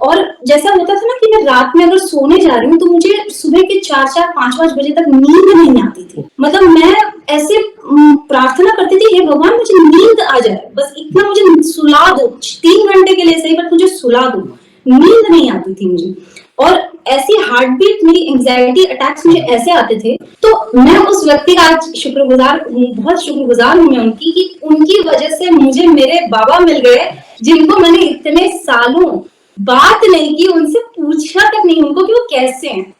और जैसा होता था ना कि मैं रात में अगर सोने जा रही हूँ तो मुझे सुबह के 4-4, 5-5 बजे तक नींद नहीं आती थी। मतलब मैं ऐसे प्रार्थना करती थी, हे भगवान मुझे नींद आ जाए, बस इतना मुझे सुला दो, 3 घंटे के लिए सही पर मुझे सुला दो। नींद नहीं आती थी मुझे, और ऐसी हार्ट बीट, मेरी एंजाइटी अटैक्स मुझे ऐसे आते थे। तो मैं उस व्यक्ति का आज शुक्रगुजार हूँ, बहुत शुक्रगुजार हूँ मैं उनकी, कि उनकी वजह से मुझे मेरे बाबा मिल गए, जिनको मैंने इतने सालों बात नहीं की, उनसे पूछा तक नहीं उनको कि वो कैसे हैं।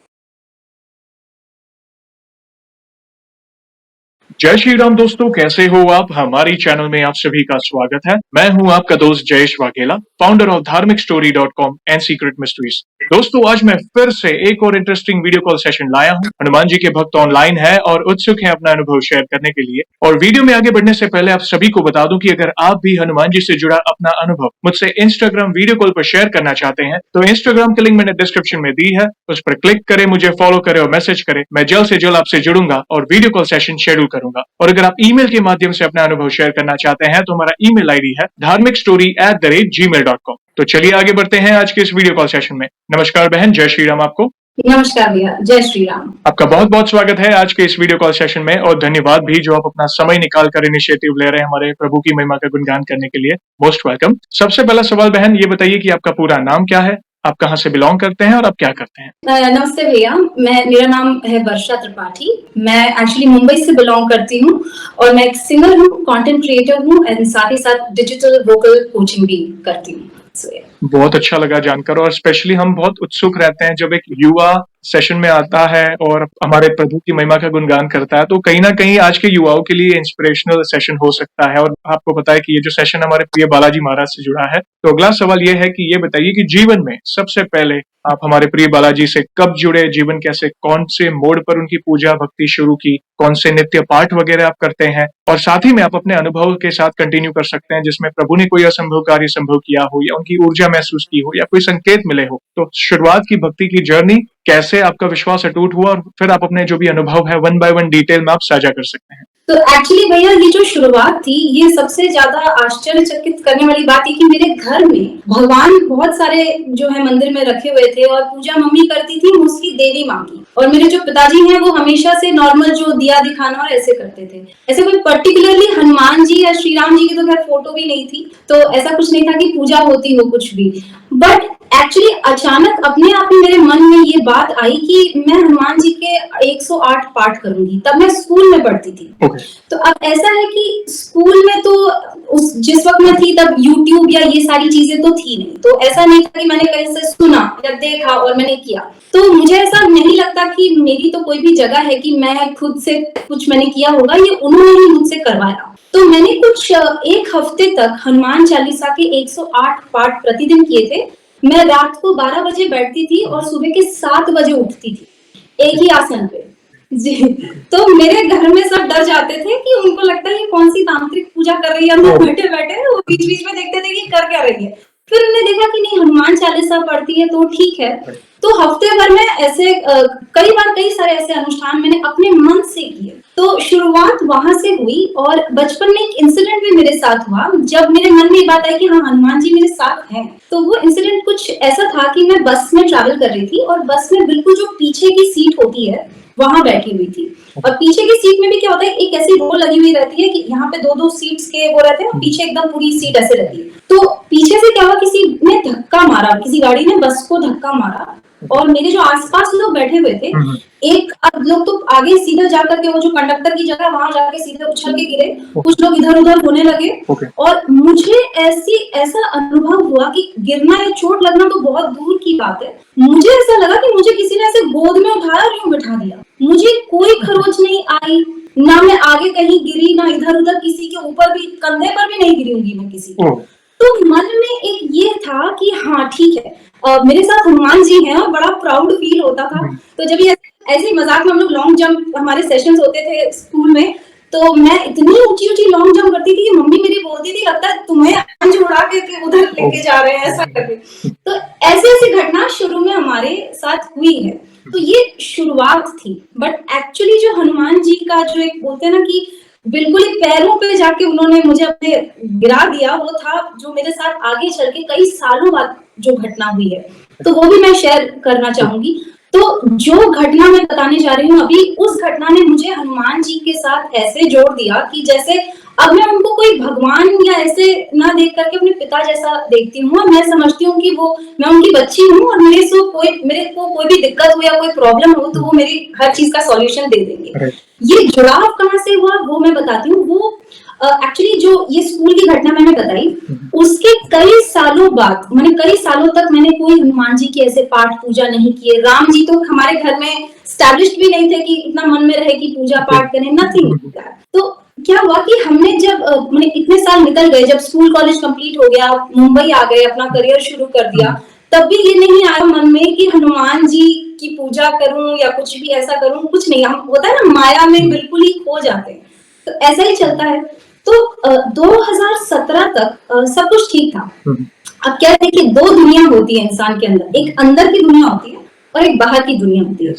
जय श्री राम दोस्तों, कैसे हो आप? हमारी चैनल में आप सभी का स्वागत है। मैं हूं आपका दोस्त जयेश वाघेला, फाउंडर ऑफ धार्मिकस्टोरी.com एंड सीक्रेट मिस्ट्रीज। दोस्तों, आज मैं फिर से एक और इंटरेस्टिंग वीडियो कॉल सेशन लाया हूं। हनुमान जी के भक्त ऑनलाइन है और उत्सुक है अपना अनुभव शेयर करने के लिए। और वीडियो में आगे बढ़ने से पहले आप सभी को बता दूं कि अगर आप भी हनुमान जी से जुड़ा अपना अनुभव मुझसे इंस्टाग्राम वीडियो कॉल पर शेयर करना चाहते हैं तो इंस्टाग्राम की लिंक मैंने डिस्क्रिप्शन में दी है, उस पर क्लिक करें, मुझे फॉलो करें और मैसेज करें। मैं जल्द से जल्द आपसे जुड़ूंगा और वीडियो कॉल सेशन शेड्यूल करूंगा। और अगर आप ईमेल के माध्यम से अपना अनुभव शेयर करना चाहते हैं तो हमारा ईमेल आईडी है dharmikstory@gmail.com। तो चलिए आगे बढ़ते हैं आज के इस वीडियो कॉल सेशन में। नमस्कार बहन, जय श्री राम आपको। नमस्कार भैया, जय श्री राम। आपका बहुत बहुत स्वागत है आज के इस वीडियो कॉल सेशन में, और धन्यवाद भी जो आप अपना समय निकाल कर इनिशिएटिव ले रहे हैं हमारे प्रभु की महिमा का गुणगान करने के लिए। Most welcome. सबसे पहला सवाल बहन, ये बताइए कि आपका पूरा नाम क्या है, आप कहाँ से बिलोंग करते हैं और आप क्या करते हैं? नमस्ते भैया, मेरा नाम है वर्षा त्रिपाठी। मैं एक्चुअली मुंबई से बिलोंग करती हूँ और मैं एक सिंगर हूँ, कंटेंट क्रिएटर हूँ एंड साथ ही साथ डिजिटल वोकल कोचिंग भी करती हूँ। बहुत अच्छा लगा जानकर, और स्पेशली हम बहुत उत्सुक रहते हैं जब एक युवा सेशन में आता है और हमारे प्रभु की महिमा का गुणगान करता है, तो कहीं ना कहीं आज के युवाओं के लिए इंस्पिरेशनल सेशन हो सकता है। और आपको पता है कि ये जो सेशन हमारे प्रिय बालाजी महाराज से जुड़ा है। तो अगला सवाल ये है कि ये बताइए कि जीवन में सबसे पहले आप हमारे प्रिय बालाजी से कब जुड़े, जीवन कैसे, कौन से मोड़ पर उनकी पूजा भक्ति शुरू की, कौन से नित्य पाठ वगैरह आप करते हैं, और साथ ही में आप अपने अनुभव के साथ कंटिन्यू कर सकते हैं जिसमें प्रभु ने कोई असंभव कार्य संभव किया हो या उनकी ऊर्जा महसूस की हो या कोई संकेत मिले हो। तो शुरुआत की भक्ति की जर्नी कैसे आपका विश्वास अटूट हुआ, और फिर आप अपने जो भी अनुभव है 1 by 1 डिटेल में आप साझा कर सकते हैं। तो एक्चुअली भैया ये जो शुरुआत थी, ये सबसे ज्यादा आश्चर्यचकित करने वाली बात है कि मेरे घर में भगवान बहुत सारे जो है मंदिर में रखे हुए थे और पूजा मम्मी करती थी, मोस्टली देवी माँ की। और मेरे जो पिताजी हैं वो हमेशा से नॉर्मल जो दिया दिखाना और ऐसे करते थे। ऐसे कोई पर्टिकुलरली हनुमान जी या श्री राम जी की तो खैर फोटो भी नहीं थी, तो ऐसा कुछ नहीं था कि पूजा होती हो कुछ भी। बट एक्चुअली अचानक अपने आप ही मेरे मन में ये बात आई कि मैं हनुमान जी के 108 पाठ करूंगी। तब मैं स्कूल में पढ़ती थी। तो अब ऐसा है कि स्कूल में तो उस जिस वक्त मैं थी तब यूट्यूब या ये सारी चीजें तो थी नहीं, तो ऐसा नहीं था कि मैंने कहीं से सुना या देखा और मैंने किया। तो मुझे ऐसा नहीं लगता कि मेरी तो कोई भी जगह है कि मैं खुद से कुछ मैंने किया होगा, ये उन्होंने ही मुझसे करवाया। तो मैंने कुछ 1 हफ्ते तक हनुमान चालीसा के 108 पाठ प्रतिदिन किए थे। मैं रात को 12 बजे बैठती थी और सुबह के 7 बजे उठती थी, एक ही आसन पे जी। तो मेरे घर में सब डर जाते थे कि उनको लगता है ये कौन सी तांत्रिक पूजा कर रही है, हम बैठे बैठे वो बीच बीच में देखते थे कि कर क्या रही है। फिर उन्होंने देखा कि नहीं, हनुमान चालीसा पढ़ती है तो ठीक है। तो हफ्ते भर में ऐसे कई बार कई सारे ऐसे अनुष्ठान मैंने अपने मन से किए। तो शुरुआत वहां से हुई, और बचपन में एक इंसिडेंट भी मेरे साथ हुआ जब मेरे मन में ये बात आई कि हाँ हनुमान जी मेरे साथ हैं। तो वो इंसिडेंट कुछ ऐसा था कि मैं बस में ट्रैवल कर रही थी और बस में बिल्कुल जो पीछे की सीट होती है वहां बैठी हुई थी। और पीछे की सीट में भी क्या होता है, एक ऐसी रो लगी हुई रहती है कि यहाँ पे 2-2 सीट्स के वो रहते हैं और पीछे एकदम पूरी सीट ऐसे रहती है। तो पीछे से क्या हुआ, किसी ने धक्का मारा, किसी गाड़ी ने बस को धक्का मारा, और मेरे जो आसपास लोग बैठे हुए थे, एक लोग तो आगे सीधा जाकर के वो जो कंडक्टर की जगह वहां जाके सीधे उछल के गिरे, कुछ लोग इधर उधर होने लगे। और मुझे ऐसा अनुभव हुआ कि गिरना या चोट लगना तो बहुत दूर की बात है, मुझे ऐसा लगा कि मुझे किसी ने ऐसे गोद में उठाया और यूं बिठा दिया। मुझे कोई खरोच नहीं आई, ना मैं आगे कहीं गिरी, ना इधर उधर किसी के ऊपर भी, कंधे पर भी नहीं गिरी होंगी मैं किसी के। तो मन में एक ये था कि हाँ ठीक है, मेरे साथ हनुमान जी हैं, और बड़ा प्राउड फील होता था। तो जब ये ऐसे मजाक में हम लोग लॉन्ग जंप हमारे सेशंस होते थे स्कूल में, तो मैं इतनी ऊंची ऊंची लॉन्ग जंप करती थी कि मम्मी मेरी बोलती थी लगता है तुम्हें अंज उड़ा के उधर लेके जा रहे हैं, ऐसा करके। तो ऐसी ऐसी घटना शुरू में हमारे साथ हुई है। तो ये शुरुआत थी। बट एक्चुअली जो हनुमान जी का जो एक बोलते हैं ना कि बिल्कुल ही पैरों पे जाके उन्होंने मुझे अपने गिरा दिया, वो था जो मेरे साथ आगे चल के कई सालों बाद जो घटना हुई है, तो वो भी मैं शेयर करना चाहूंगी। तो जो घटना मैं बताने जा रही हूँ अभी, उस घटना ने मुझे हनुमान जी के साथ ऐसे जोड़ दिया कि जैसे अब मैं उनको कोई भगवान या ऐसे ना देख करके अपने पिता जैसा देखती हूँ, और मैं समझती हूँ कि वो मैं उनकी बच्ची हूँ, और मेरे को कोई भी दिक्कत हो या कोई प्रॉब्लम हो तो वो मेरी हर चीज का सॉल्यूशन दे देंगे। ये जुड़ाव कहाँ से हुआ वो मैं बताती हूँ। वो एक्चुअली जो ये स्कूल की घटना मैंने बताई, उसके कई सालों बाद, मैंने कई सालों तक मैंने कोई हनुमान जी की ऐसे पाठ पूजा नहीं किए। राम जी तो हमारे घर में स्टैब्लिश्ड भी नहीं थे कि इतना मन में रहे कि पूजा पाठ करें, नथिंग। तो क्या हुआ कि हमने जब मैंने इतने साल निकल गए, जब स्कूल कॉलेज कंप्लीट हो गया, मुंबई आ गए, अपना करियर शुरू कर दिया, तब भी ये नहीं आया मन में कि हनुमान जी की पूजा करूं या कुछ भी ऐसा करूं, कुछ नहीं। हम होता है ना, माया में बिल्कुल ही खो जाते हैं, तो ऐसा ही चलता है। तो 2017 तक सब कुछ ठीक था। अब क्या है कि दो दुनिया होती है इंसान के अंदर, एक अंदर की दुनिया होती है और एक बाहर की दुनिया होती है।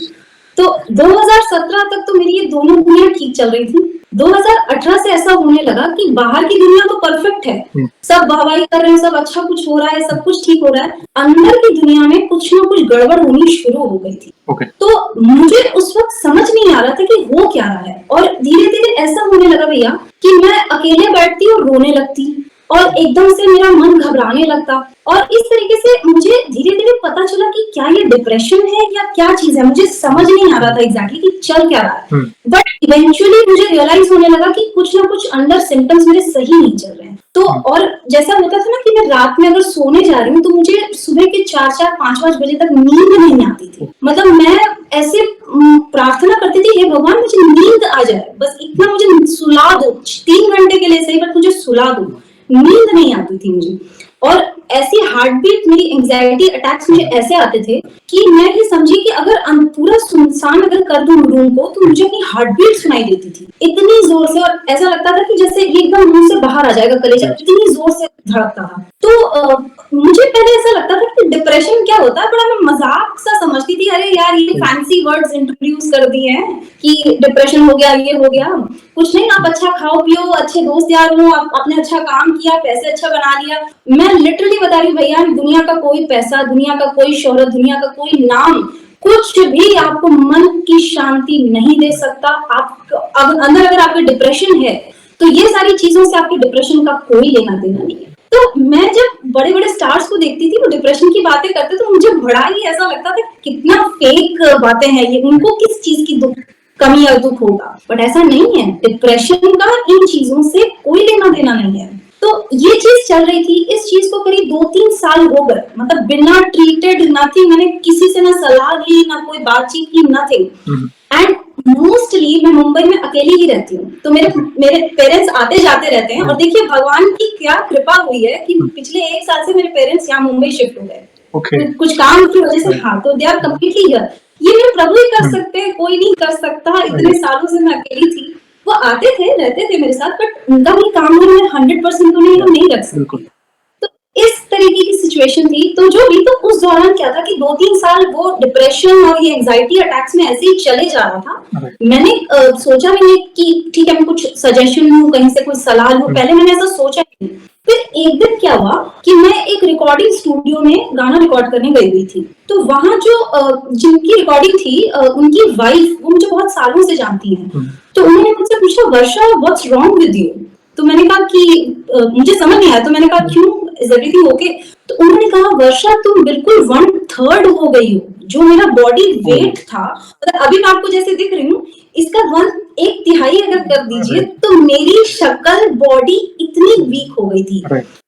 तो 2017 तक तो मेरी ये दोनों दुनिया ठीक चल रही थी। 2018 से ऐसा होने लगा कि बाहर की दुनिया तो परफेक्ट है, सब वाहवाही कर रहे हैं, सब अच्छा कुछ हो रहा है, सब कुछ ठीक हो रहा है, अंदर की दुनिया में कुछ ना कुछ गड़बड़ होनी शुरू हो गई थी। तो मुझे उस वक्त समझ नहीं आ रहा था कि हो क्या रहा है, और धीरे धीरे ऐसा होने लगा भैया कि मैं अकेले बैठती और रोने लगती, और एकदम से मेरा मन घबराने लगता, और इस तरीके से मुझे धीरे धीरे पता चला कि क्या ये डिप्रेशन है या क्या चीज है। मुझे समझ नहीं आ रहा था एग्जैक्टली कि चल क्या रहा है, बट इवेंचुअली मुझे रियलाइज होने लगा कि कुछ ना कुछ अंदर सिम्टम्स मेरे सही नहीं चल रहे हैं। तो और जैसा होता था ना कि मैं रात में अगर सोने जा रही हूँ तो मुझे सुबह के 4-5 बजे तक नींद नहीं आती थी। मतलब मैं ऐसे प्रार्थना करती थी, हे भगवान मुझे नींद आ जाए, बस इतना मुझे सुला दो, 3 घंटे के लिए सही, बट मुझे सुला दो। नींद नहीं आती थी मुझे, और ऐसी हार्ट बीट, मेरी एंजाइटी अटैक्स मुझे ऐसे आते थे कि मैं ये समझी कि अगर पूरा सुनसान अगर कर दूं रूम को तो मुझे अपनी हार्ट बीट सुनाई देती थी इतनी जोर से, और ऐसा लगता था कि जैसे ये एकदम मुंह से बाहर आ जाएगा कलेजा, इतनी जोर से धड़कता था। तो मुझे पहले ऐसा लगता था कि डिप्रेशन क्या होता है, बड़ा मैं मजाक सा समझती थी, अरे यार ये फैंसी वर्ड्स इंट्रोड्यूस कर दिए हैं कि डिप्रेशन हो गया, ये हो गया, कुछ नहीं, आप अच्छा खाओ पियो, अच्छे दोस्त यार हो, आपने अच्छा काम किया, पैसे अच्छा बना लिया। मैं लिटरली बता रही हूँ भैया, दुनिया का कोई पैसा, दुनिया का कोई शोहरत, दुनिया का कोई नाम, कुछ भी आपको मन की शांति नहीं दे सकता। आप अंदर अगर आपके डिप्रेशन है तो ये सारी चीजों से आपके डिप्रेशन का कोई लेना देना नहीं है। तो मैं जब बड़े बड़े स्टार्स को देखती थी वो डिप्रेशन की बातें करते तो मुझे बड़ा ही ऐसा लगता था कितना फेक बातें हैं ये, उनको किस चीज की कमी या दुख होगा, बट ऐसा नहीं है। डिप्रेशन का इन चीजों से कोई लेना देना नहीं है। तो ये चीज चल रही थी, इस चीज को करीब 2-3 साल हो गए, मतलब बिना ट्रीटेड, नथिंग, मैंने किसी से ना सलाह ली, ना कोई बातचीत की, नथिंग। एंड मोस्टली मैं मुंबई में अकेली ही रहती हूँ, तो मेरे पेरेंट्स आते जाते रहते हैं, और देखिए भगवान की क्या कृपा हुई है कि पिछले 1 साल से मेरे पेरेंट्स यहाँ मुंबई शिफ्ट हो गए, कुछ काम की वजह से। हाँ, तो दे आर कम्प्लीटली हियर। ये मेरे प्रभु ही कर सकते हैं, कोई नहीं कर सकता। इतने सालों से मैं अकेली थी, वो आते थे, रहते थे मेरे साथ, बट उनका भी काम में 100% तो नहीं रख सकती। तो इस तरीके की सिचुएशन थी। तो जो भी, तो उस दौरान क्या था कि 2-3 साल वो डिप्रेशन और ये एंजाइटी अटैक्स में ऐसे ही चले जा रहा था। मैंने सोचा भी नहीं कि ठीक है मैं कुछ सजेशन लूं, कहीं से कुछ सलाह लूं, पहले मैंने ऐसा सोचा नहीं। फिर एक दिन क्या हुआ कि मैं एक रिकॉर्डिंग स्टूडियो में गाना रिकॉर्ड करने गई हुई थी। तो वहां जो जिनकी रिकॉर्डिंग थी, उनकी वाइफ, वो मुझे बहुत सालों से जानती है। तो उन्होंने मुझसे पूछा, वर्षा व्हाट्स रॉन्ग विद यू? तो मैंने कहा कि मुझे समझ नहीं आया, तो मैंने कहा क्यों, इज एवरीथिंग ओके? तो उन्होंने कहा, वर्षा तुम बिल्कुल 1/3 हो गई हो, जो मेरा बॉडी वेट था, मतलब अभी मैं आपको जैसे दिख रही हूँ, इसका 1/3 अगर कर दीजिए तो मेरी शक्ल, बॉडी इतनी वीक हो गई थी।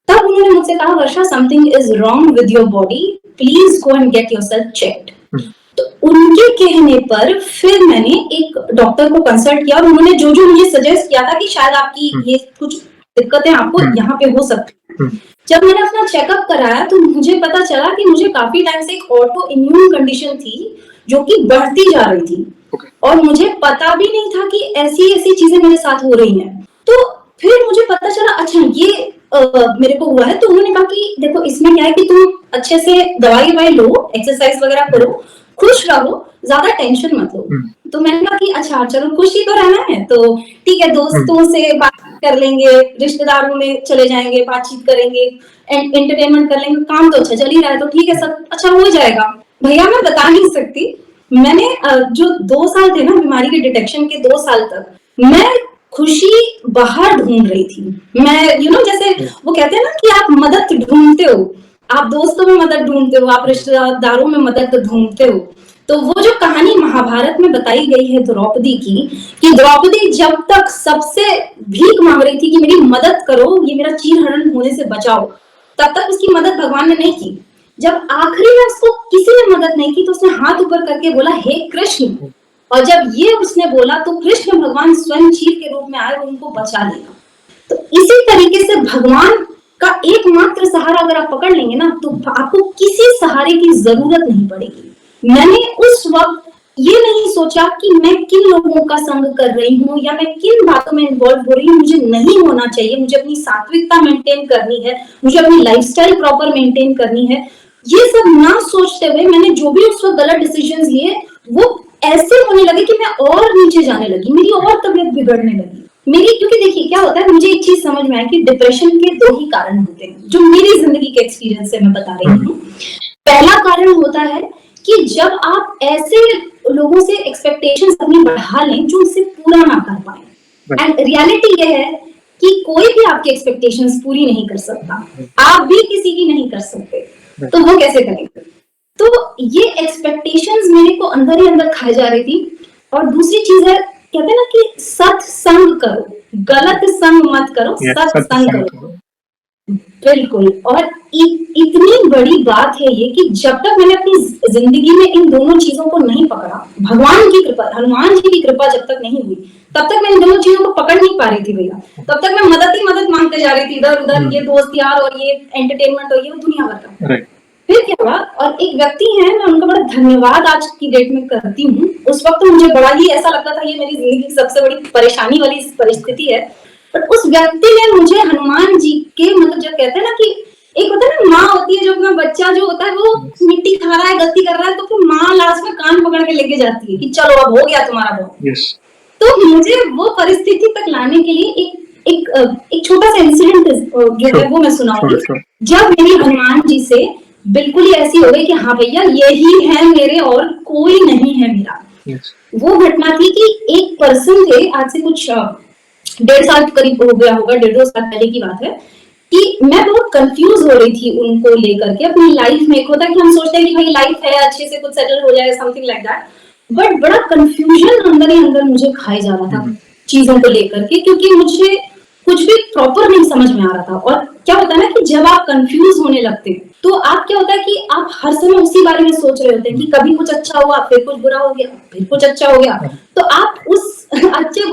तब उन्होंने मुझसे कहा, Varsha something is wrong with your body, please go and get yourself checked. तो उनके कहने पर फिर मैंने एक डॉक्टर को कंसल्ट किया, और उन्होंने जो जो मुझे सजेस्ट किया था कि शायद आपकी ये कुछ दिक्कतें आपको यहाँ पे हो सकती हैं। जब मैंने अपना चेकअप कराया तो मुझे पता चला कि मुझे काफी टाइम से एक ऑटो इम्यून कंडीशन थी जो कि बढ़ती जा रही थी, और मुझे पता भी नहीं था कि ऐसी ऐसी चीजें मेरे साथ हो रही हैं। तो फिर मुझे पता चला, अच्छा ये मेरे को हुआ है। तो उन्होंने कहा कि देखो इसमें क्या है कि तुम अच्छे से दवाई लो, एक्सरसाइज वगैरह करो, खुश रहो, ज्यादा टेंशन मत लो। तो मैंने कहा कि अच्छा चलो खुश ही तो रहना है, तो ठीक है दोस्तों से बात कर लेंगे, रिश्तेदारों में चले जाएंगे, बातचीत करेंगे, एंटरटेनमेंट कर लेंगे, काम तो अच्छा चल ही रहा है, तो ठीक है सब अच्छा हो जाएगा। भैया मैं बता नहीं सकती, मैंने जो 2 साल थे ना बीमारी के डिटेक्शन के, 2 साल तक मैं खुशी बाहर ढूंढ रही थी। मैं जैसे वो कहते हैं ना कि आप मदद ढूंढते हो, आप दोस्तों में मदद ढूंढते हो, आप रिश्तेदारों में मदद ढूंढते हो। तो वो जो कहानी महाभारत में बताई गई है द्रौपदी की, कि द्रौपदी जब तक सबसे भीख मांग रही थी कि मेरी मदद करो, ये मेरा चीरहरण होने से बचाओ, तब तक उसकी मदद भगवान ने नहीं की। जब आखिरी में उसको किसी ने मदद नहीं की तो उसने हाथ ऊपर करके बोला हे कृष्ण, और जब ये उसने बोला तो कृष्ण भगवान स्वयं चीर के रूप में आए और उनको बचा लिया। तो इसी तरीके से भगवान का एकमात्र सहारा अगर आप पकड़ लेंगे ना, तो आपको किसी सहारे की जरूरत नहीं पड़ेगी। मैंने उस वक्त ये नहीं सोचा कि मैं किन लोगों का संग कर रही हूँ या मैं किन बातों में इन्वॉल्व हो रही हूँ, मुझे नहीं होना चाहिए, मुझे अपनी सात्विकता मेंटेन करनी है, मुझे अपनी लाइफस्टाइल प्रॉपर मेंटेन करनी है। ये सब ना सोचते हुए मैंने जो भी उस वक्त गलत डिसीजंस लिए, वो ऐसे होने लगे कि मैं और नीचे जाने लगी, मेरी और तबीयत बिगड़ने लगी मेरी। क्योंकि देखिए क्या होता है, मुझे एक चीज समझ में आई कि डिप्रेशन के 2 ही कारण होते हैं, जो मेरी जिंदगी के एक्सपीरियंस से मैं बता रही हूँ। पहला कारण होता है कि जब आप ऐसे लोगों से एक्सपेक्टेशंस अपनी बढ़ा लें जो उनसे पूरा ना कर पाए। एंड रियलिटी ये है कि कोई भी आपकी एक्सपेक्टेशंस पूरी नहीं कर सकता, आप भी किसी की नहीं कर सकते, तो वो कैसे करेंगे? तो ये एक्सपेक्टेशंस मेरे को अंदर ही अंदर खाई जा रही थी। और दूसरी चीज है, कहते हैं ना कि सत्संग करो, गलत संग मत करो, सत्संग करो। बिल्कुल। और इतनी बड़ी बात है ये कि जब तक मैंने अपनी जिंदगी में इन दोनों चीजों को नहीं पकड़ा, भगवान की कृपा, हनुमान जी की कृपा जब तक नहीं हुई, तब तक मैं इन दोनों चीजों को पकड़ नहीं पा रही थी भैया। तब तक मैं मदद ही मदद मांगते जा रही थी, इधर उधर, ये दोस्त यार और ये एंटरटेनमेंट और ये दुनिया भर का। फिर क्या हुआ, और एक व्यक्ति है, मैं उनका बड़ा धन्यवाद आज की डेट में करती हूँ। उस वक्त तो मुझे बड़ा ही ऐसा लगता था ये मेरी जिंदगी की सबसे बड़ी परेशानी वाली परिस्थिति है, बट उस व्यक्ति ने मुझे हनुमान जी के, मतलब जब कहते हैं ना कि एक होता है ना, माँ होती है जो अपना बच्चा जो होता है वो मिट्टी खा रहा है, गलती कर रहा है, तो फिर माँ लास्ट में कान पकड़ के लेके जाती है कि चलो अब हो गया तुम्हारा बहुत। तो मुझे वो परिस्थिति तक लाने के लिए एक छोटा सा इंसिडेंट जो है वो मैं सुनाऊंगी। जब मेरी हनुमान जी से बिल्कुल ही ऐसी हो गई कि हाँ भैया यही है मेरे और कोई नहीं है मेरा। वो घटना थी कि एक पर्सन थे, आज से कुछ 1.5 साल करीब हो गया होगा, 1.5-2 साल पहले की बात है, कि मैं बहुत कंफ्यूज हो रही थी उनको लेकर के अपनी लाइफ में। एक होता है कि हम सोचते हैं कि भाई लाइफ है, अच्छे से कुछ सेटल हो जाए, समथिंग लाइक दैट, बट बड़ा कंफ्यूजन अंदर ही अंदर मुझे खाए जा रहा था चीजों को लेकर के, क्योंकि मुझे कुछ भी प्रॉपर नहीं समझ में आ रहा था। और क्या होता है ना कि जब आप कंफ्यूज होने लगते हैं तो आप क्या होता है कि आप हर समय उसी बारे में सोच रहे होते हैं कि कभी कुछ अच्छा हुआ, फिर कुछ बुरा हो गया, फिर कुछ अच्छा हो गया, तो आप उस अच्छे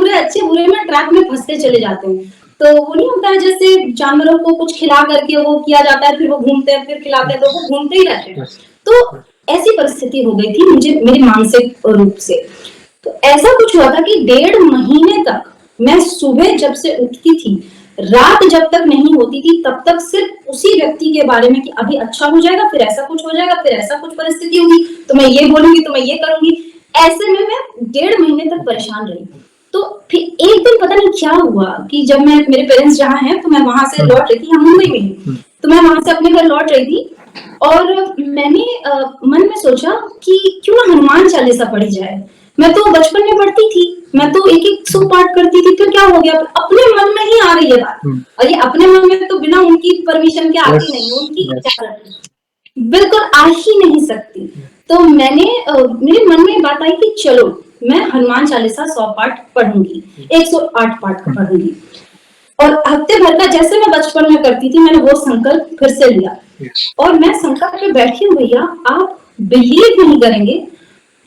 बुरे में ट्रैप में फंसते चले जाते हैं। तो वो नहीं होता है जैसे जानवरों को कुछ खिला करके वो किया जाता है, फिर वो घूमते हैं, फिर खिलाते हैं, तो वो घूमते ही रहते हैं। तो ऐसी परिस्थिति हो गई थी मुझे मेरे मानसिक रूप से। तो ऐसा कुछ हुआ था कि 1.5 महीने तक मैं सुबह जब से उठती थी, रात जब तक नहीं होती थी, तब तक सिर्फ उसी व्यक्ति के बारे में कि अभी अच्छा हो जाएगा, फिर ऐसा कुछ हो जाएगा, फिर ऐसा कुछ परिस्थिति होगी तो मैं ये बोलूंगी, तो मैं ये करूंगी। ऐसे में मैं 1.5 महीने तक परेशान रही। तो फिर एक दिन पता नहीं क्या हुआ कि जब मैं, मेरे पेरेंट्स जहाँ हैं तो मैं वहां से लौट रही थी, हम मुंबई में ही, तो मैं वहां से अपने घर लौट रही थी और मैंने मन में सोचा कि क्यों ना हनुमान चालीसा पढ़ी जाए। मैं तो बचपन में पढ़ती थी, मैं तो एक 100 पाठ करती थी, तो क्या हो गया, अपने मन में ही आ रही है बात। और ये अपने मन में तो बिना उनकी परमिशन के आती नहीं, उनकी बिल्कुल आ ही नहीं सकती। तो मेरे मन में बात आई कि चलो मैं हनुमान चालीसा 100 पाठ पढ़ूंगी, 108 पाठ पढ़ूंगी। और हफ्ते भर का जैसे मैं बचपन में करती थी, मैंने वो संकल्प फिर से लिया। और मैं संकल्प पे बैठी हूँ भैया, आप बिलीव नहीं करेंगे,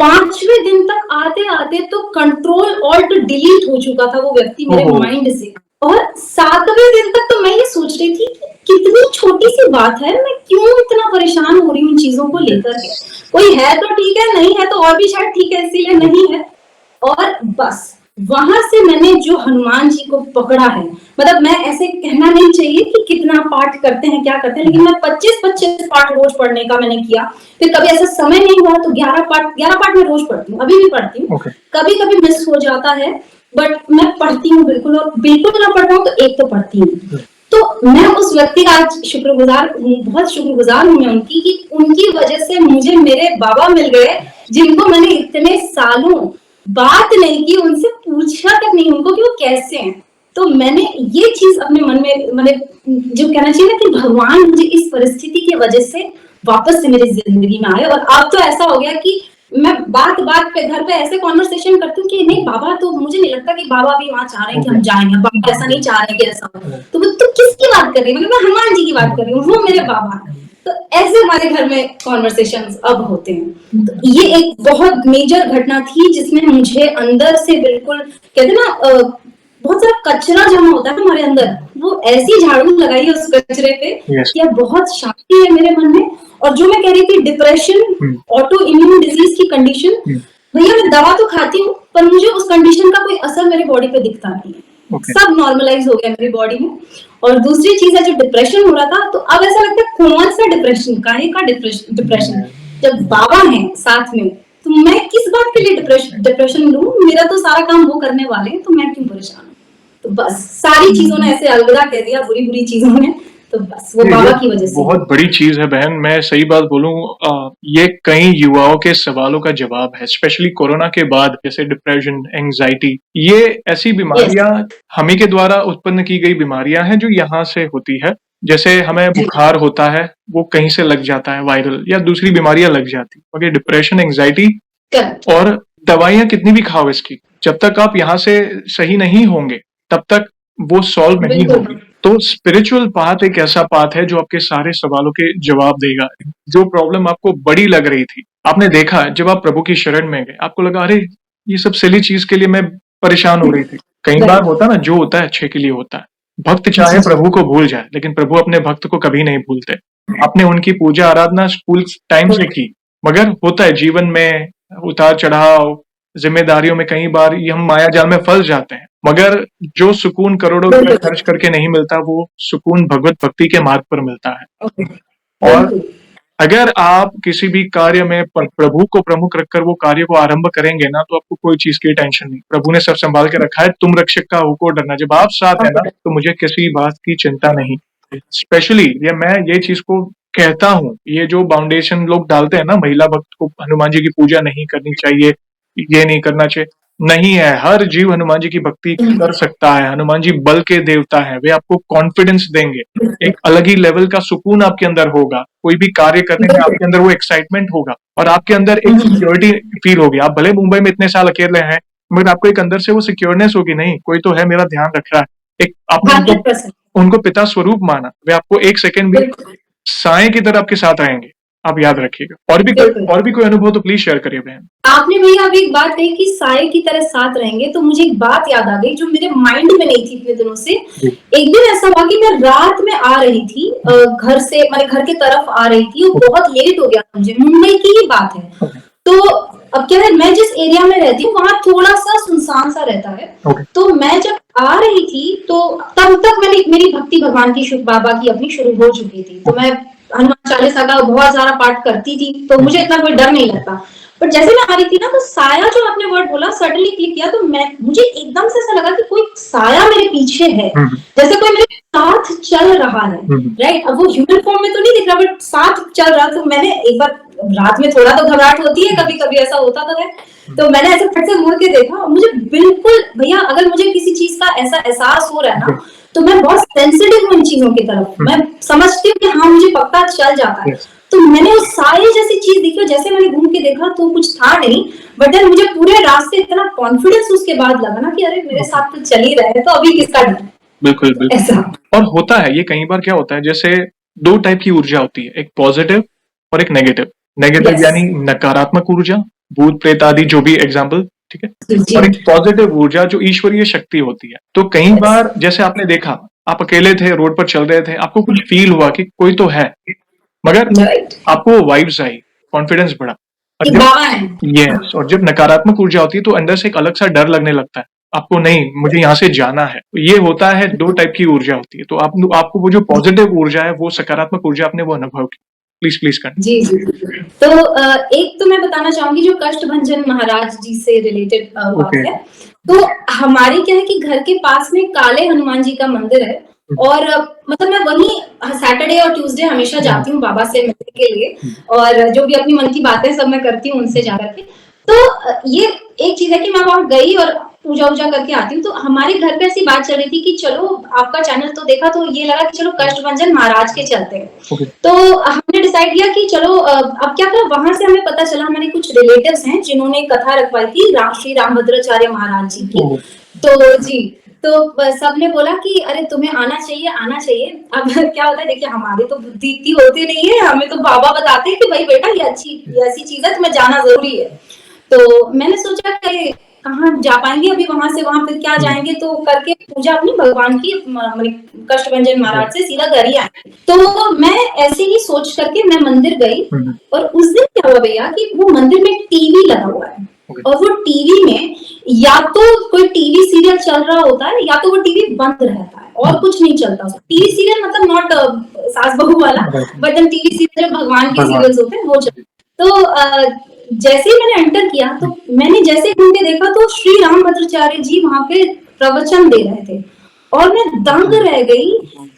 5वें दिन तक आते आते तो कंट्रोल ऑल्ट डिलीट हो चुका था वो व्यक्ति मेरे माइंड से। और 7वें दिन तक तो मैं ये सोच रही थी कि कितनी छोटी सी बात है, मैं क्यों इतना परेशान हो रही हूँ इन चीजों को लेकर के, कोई है तो ठीक है, नहीं है तो और भी शायद ठीक है, इसीलिए नहीं है। और बस वहां से मैंने जो हनुमान जी को पकड़ा है, मतलब मैं ऐसे कहना नहीं चाहिए कि कितना पाठ करते हैं क्या करते हैं, लेकिन मैं 25-25 पाठ रोज पढ़ने का मैंने किया। फिर कभी ऐसा समय नहीं हुआ तो 11 पाठ मैं रोज पढ़ती हूँ, अभी भी पढ़ती हूँ। Okay. कभी कभी मिस हो जाता है, बट मैं पढ़ती हूँ बिल्कुल, और बिल्कुल ना पढ़ पाऊँ तो एक तो पढ़ती हूँ। तो मैं उस व्यक्ति का आज शुक्रगुजार हूँ, बहुत शुक्रगुजार हूँ मैं उनकी, कि उनकी वजह से मुझे मेरे बाबा मिल गए, जिनको मैंने इतने सालों बात नहीं की, उनसे पूछा तक नहीं उनको कि वो कैसे हैं। तो मैंने ये चीज अपने मन में, मतलब जो कहना चाहिए ना, कि भगवान मुझे इस परिस्थिति की वजह से वापस से मेरी जिंदगी में आए। और अब तो ऐसा हो गया कि मैं बात बात पे घर पे ऐसे कॉन्वर्सेशन करती हूँ कि नहीं बाबा, तो मुझे नहीं लगता कि बाबा भी वहां चाह रहे हैं कि हम जाएंगे, बाबा ऐसा नहीं चाह रहे कि ऐसा हो। तो वो तो किसकी बात कर रही है, मतलब मैं हनुमान जी की बात कर रही हूँ, वो मेरे बाबा हैं। तो ऐसे हमारे घर में कॉन्वर्सेशंस अब होते हैं। तो ये एक बहुत मेजर घटना थी जिसमें मुझे अंदर से बिल्कुल, कहते हैं ना, बहुत सारा कचरा जमा होता है हमारे अंदर, वो ऐसी झाड़ू लगाई है उस कचरे पे Yes. कि अब बहुत शांति है मेरे मन में। और जो मैं कह रही थी डिप्रेशन, ऑटो इम्यून डिजीज की कंडीशन, भैया मैं दवा तो खाती हूँ पर मुझे उस कंडीशन का कोई असर मेरे बॉडी पे दिखता नहीं है। Okay. सब नॉर्मलाइज हो गया मेरी बॉडी में। और दूसरी चीज है, जो डिप्रेशन हो रहा था, तो अब ऐसा लगता है कौन सा डिप्रेशन, काहे का डिप्रेशन, जब बाबा हैं साथ में, तो मैं किस बात के लिए डिप्रेशन लूं, मेरा तो सारा काम वो करने वाले हैं, तो मैं क्यों परेशान हूँ। तो बस सारी चीजों ने ऐसे अलविदा कह दिया, बुरी बुरी चीजों ने, तो बस वो बाबा की वजह से। बहुत बड़ी चीज है बहन, मैं सही बात बोलूं, ये कई युवाओं के सवालों का जवाब है, स्पेशली कोरोना के बाद, जैसे डिप्रेशन, एंजाइटी, ये ऐसी बीमारियां हमी के द्वारा उत्पन्न की गई बीमारियां हैं जो यहाँ से होती है। जैसे हमें बुखार होता है, वो कहीं से लग जाता है, वायरल या दूसरी बीमारियां लग जाती, मगर डिप्रेशन, एंजाइटी और दवाइयां कितनी भी खाओ इसकी, जब तक आप यहाँ से सही नहीं होंगे तब तक वो सॉल्व नहीं होगी। तो स्पिरिचुअल पाथ एक ऐसा पाथ है जो आपके सारे सवालों के जवाब देगा। जो प्रॉब्लम आपको बड़ी लग रही थी, आपने देखा जब आप प्रभु की शरण में गए, आपको लगा अरे ये सब सिली चीज के लिए मैं परेशान हो रही थी। कई बार होता ना, जो होता है अच्छे के लिए होता है। भक्त चाहे प्रभु को भूल जाए, लेकिन प्रभु अपने भक्त को कभी नहीं भूलते। आपने उनकी पूजा आराधना स्कूल टाइम से की, मगर होता है जीवन में उतार चढ़ाव, जिम्मेदारियों में कई बार ये हम माया जाल में फंस जाते हैं। मगर जो सुकून करोड़ों रुपए खर्च करके नहीं मिलता, वो सुकून भगवत भक्ति के मार्ग पर मिलता है। और अगर आप किसी भी कार्य में प्रभु को प्रमुख रखकर वो कार्य को आरंभ करेंगे ना, तो आपको कोई चीज की टेंशन नहीं। प्रभु ने सब संभाल के रखा है, तुम रक्षक का हो को डरना। जब आप साथ है ना, तो मुझे किसी बात की चिंता नहीं। स्पेशली ये मैं ये चीज को कहता हूँ, ये जो फाउंडेशन लोग डालते हैं ना, महिला भक्त को हनुमान जी की पूजा नहीं करनी चाहिए, ये नहीं करना चाहिए, नहीं है। हर जीव हनुमान जी की भक्ति कर सकता है। हनुमान जी बल के देवता है, वे आपको कॉन्फिडेंस देंगे, एक अलग ही लेवल का सुकून आपके अंदर होगा। कोई भी कार्य करने में आपके अंदर वो एक्साइटमेंट होगा और आपके अंदर एक सिक्योरिटी फील होगी। आप भले मुंबई में इतने साल अकेले हैं, मगर आपको एक अंदर से वो सिक्योरनेस होगी, नहीं कोई तो है मेरा ध्यान रख रहा है। एक आपने उनको पिता स्वरूप माना, वे आपको एक सेकंड भी साए की तरह आपके साथ रहेंगे, आप याद रखिएगा। और भी कोई अनुभव तो प्लीज शेयर करिए बहन। आपने भैया अभी एक बात कही कि साए की तरह साथ रहेंगे, तो मुझे एक बात याद आ गई जो मेरे माइंड में नहीं थी इतने दिनों से। एक दिन ऐसा हुआ कि मैं रात में आ रही थी, घर से, मेरे घर की तरफ आ रही थी, और बहुत लेट हो गया था मुझे, मुंबई की ही बात है। तो अब क्या है, मैं जिस एरिया में रहती हूँ वहां थोड़ा सा सुनसान सा रहता है। तो मैं जब आ रही थी, तो तब तक मेरी भक्ति भगवान की बाबा की अपनी शुरू हो चुकी थी। तो मैं हनुमान चालीसा का बहुत सारा पाठ करती थी, तो मुझे इतना कोई डर नहीं लगता। पर जैसे मैं आ रही थी ना, तो साया जो आपने वर्ड बोला, सडनली क्लिक किया, तो मुझे एकदम से ऐसा लगा कि कोई साया मेरे पीछे है, जैसे कोई मेरे साथ चल रहा है। राइट, अब वो ह्यूमन फॉर्म में तो नहीं दिख रहा, बट साथ चल रहा। तो मैंने एक बार, रात में थोड़ा तो घबराहट होती है, कभी कभी ऐसा होता तो है, तो मैंने ऐसे फट से मुड़ के देखा, मुझे बिल्कुल, भैया अगर मुझे किसी चीज का ऐसा एहसास हो रहा है ना, तो मैं बहुत सेंसिटिव हूँ इन चीजों की तरफ। मैं समझती हूँ कि हाँ मुझे पता चल जाता है। तो मैंने उस सारे जैसी चीज देखी, जैसे मैंने घूम के देखा तो कुछ था नहीं, बट देन मुझे पूरे रास्ते इतना कॉन्फिडेंस उसके बाद लगा ना कि अरे मेरे साथ तो चल ही रहे हैं, तो अभी किसका डर। बिल्कुल बिल्कुल ऐसा। और होता है ये, कई बार क्या होता है, जैसे दो टाइप की ऊर्जा होती है, एक पॉजिटिव और एक नेगेटिव। नेगेटिव यानी नकारात्मक ऊर्जा, भूत प्रेत आदि जो भी एग्जाम्पल, ठीक है, और एक पॉजिटिव ऊर्जा जो ईश्वरीय शक्ति होती है। तो कई बार जैसे आपने देखा, आप अकेले थे, रोड पर चल रहे थे, आपको कुछ फील हुआ कि कोई तो है, मगर आपको वाइब्स आई, कॉन्फिडेंस बढ़ा। और जब नकारात्मक ऊर्जा होती है तो अंदर से एक अलग सा डर लगने लगता है, आपको नहीं, मुझे यहाँ से जाना है। तो ये होता है, 2 टाइप की ऊर्जा होती है। तो आपको वो जो पॉजिटिव ऊर्जा है, वो सकारात्मक ऊर्जा आपने वो अनुभव की। Please continue. जी, जी, जी। तो एक तो मैं बताना चाहूँगी जो कष्टभंजन महाराज जी से रिलेटेड बात ओके। है। तो हमारी क्या है कि घर के पास में काले हनुमान जी का मंदिर है और मतलब मैं वहीं सैटरडे और ट्यूसडे हमेशा जाती हूँ बाबा से मिलने के लिए और जो भी अपनी मन की बातें सब मैं करती हूँ उनसे जाकर के। तो ये एक चीज़ है कि मैं वहाँ गई और पूजा-वूजा करके आती हूँ। तो हमारे घर पे ऐसी बात चल रही थी कि चलो आपका चैनल तो देखा तो ये लगा कि चलो कष्टभंजन महाराज के चलते हैं। ओके। तो हमने डिसाइड किया कि चलो अब क्या करें, वहां से हमें पता चला हमारे कुछ रिलेटिव्स हैं जिन्होंने कथा रखवाई थी श्री रामभद्राचार्य महाराज जी की। ओह! तो जी, तो सबने बोला कि अरे तुम्हें आना चाहिए आना चाहिए। अब क्या होता है देखिए हमारी तो बुद्धि इतनी होती नहीं है, हमें तो बाबा बताते हैं कि भाई बेटा ये ऐसी चीज है तुम्हें जाना जरूरी है। तो मैंने सोचा कि कहाँ जा पाएंगे अभी वहां से वहां पे क्या जाएंगे, तो करके पूजा अपनी भगवान की कष्टभंजन महाराज से सीधा घर ही आए। तो मैं ऐसे ही सोच करके मैं मंदिर गई और उस दिन क्या हुआ भैया कि वो मंदिर में टीवी लगा हुआ है और वो टीवी में या तो कोई टीवी सीरियल चल रहा होता है या तो वो टीवी बंद रहता है और कुछ नहीं चलता। टीवी सीरियल मतलब नॉट सास बहू वाला, बट टीवी सीरियल भगवान के सीरियल्स होते हैं वो चल। तो जैसे ही मैंने एंटर किया तो मैंने जैसे घूम के देखा तो श्री रामभद्राचार्य जी वहां पे प्रवचन दे रहे थे और मैं दंग रह गई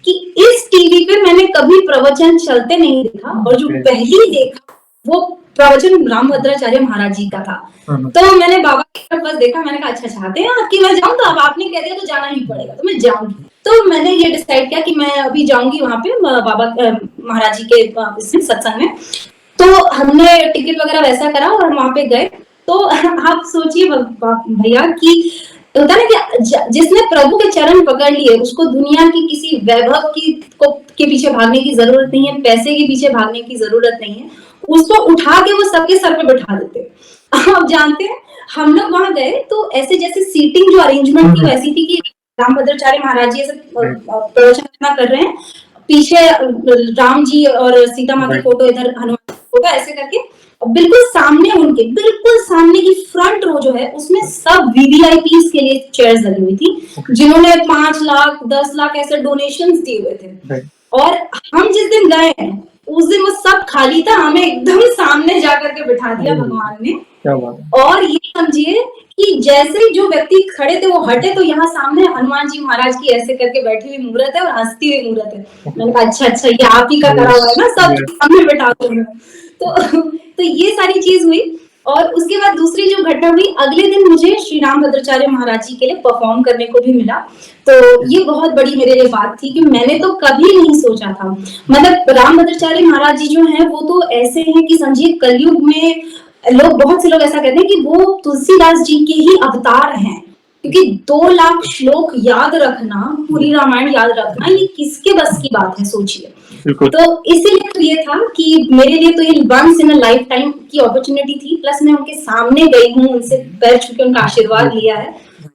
कि इस टीवी पे मैंने कभी प्रवचन चलते नहीं देखा और जो पहली देखा वो प्रवचन रामभद्राचार्य महाराज जी का था। तो मैंने बाबा की तरफ बस देखा, मैंने कहा अच्छा चाहते हैं आपकी मैं जाऊं, तो अब आपने कह दिया तो जाना ही पड़ेगा, तो मैं जाऊंगी। तो मैंने ये डिसाइड किया कि मैं अभी जाऊंगी वहां पे बाबा महाराज जी के इसमें सत्संग में। तो हमने टिकट वगैरह वैसा करा और हम वहां पे गए। तो आप सोचिए भैया कि होता है ना कि जिसने प्रभु के चरण पकड़ लिए उसको दुनिया की किसी वैभव की के पीछे भागने की जरूरत नहीं है, पैसे के पीछे भागने की जरूरत नहीं है, उसको उठा के वो सबके सर पे बिठा देते। आप जानते हैं हम लोग वहां गए तो ऐसे जैसे सीटिंग जो अरेंजमेंट थी वैसी थी कि रामभद्राचार्य महाराज जी ऐसे प्रवचन कर रहे हैं, पीछे राम जी और सीता माँ की फोटो, इधर हनुमान फोटो, ऐसे करके बिल्कुल सामने उनके बिल्कुल सामने की फ्रंट रो जो है उसमें सब वीवीआईपीस के लिए चेयर्स लगी हुई थी जिन्होंने 5 लाख 10 लाख ऐसे डोनेशंस दिए हुए थे। और हम जिस दिन गए हैं उस दिन वो सब खाली था, हमें एकदम सामने जाकर के बिठा दिया भगवान ने। क्या बात है। और ये समझिए कि जैसे ही जो व्यक्ति खड़े थे वो हटे तो यहाँ सामने हनुमान जी महाराज की ऐसे करके बैठी हुई मूर्त है और हंसती हुई मूर्त है। मैंने कहा अच्छा ये आप ही का करा हुआ है ना, सब सामने बैठा हुआ। तो ये सारी चीज हुई। और उसके बाद दूसरी जो घटना हुई, अगले दिन मुझे श्री रामभद्राचार्य महाराज जी के लिए परफॉर्म करने को भी मिला। तो ये बहुत बड़ी मेरे लिए बात थी कि मैंने तो कभी नहीं सोचा था। मतलब रामभद्राचार्य महाराज जी जो हैं वो तो ऐसे हैं कि समझिए कलयुग में लोग, बहुत से लोग ऐसा कहते हैं कि वो तुलसीदास जी के ही अवतार हैं, क्योंकि 2 लाख श्लोक याद रखना, पूरी रामायण याद रखना, ये किसके बस की बात है सोचिए। तो इसीलिए तो ये था कि मेरे लिए तो ये once in a lifetime की अपॉर्चुनिटी थी, प्लस मैं उनके सामने गई हूँ, उनसे पैर छू के उनका आशीर्वाद लिया है।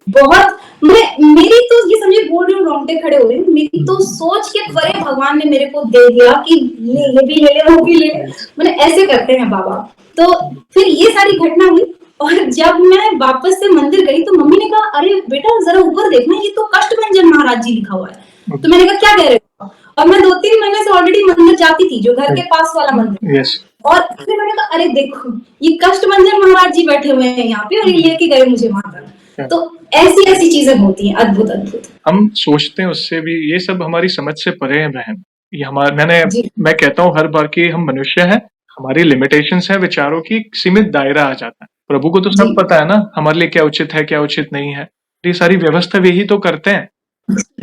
बहुत मेरी तो ये समझिए बोल रही हूँ रोंगटे खड़े हो रहे, मेरी तो सोच के परे भगवान ने मेरे को दे दिया कि ले ये भी ले ले वो भी ले ले, मैंने ऐसे करते हैं बाबा। तो फिर ये सारी घटना हुई और जब मैं वापस से मंदिर गई तो मम्मी ने कहा अरे बेटा जरा ऊपर देखना, ये तो कष्टभंजन महाराज जी लिखा हुआ है। तो मैंने कहा क्या कह रहे हो, और मैं 2-3 महीने से ऑलरेडी मंदिर जाती थी जो घर के पास वाला मंदिर। और फिर मैंने कहा अरे देखो ये कष्टभंजन महाराज जी बैठे हुए हैं यहाँ पे और ये लेके गए मुझे वहां तक। तो ऐसी चीजें होती हैं, अद्भुत अद्भुत। हम सोचते हैं उससे भी, ये सब हमारी समझ से परे है बहन। ये मैं कहता हूँ हर बार कि हम मनुष्य हैं, हमारी लिमिटेशंस है, विचारों की सीमित दायरा आ जाता है। प्रभु को तो सब पता है ना हमारे लिए क्या उचित है क्या उचित नहीं है। ये सारी व्यवस्था यही तो करते हैं,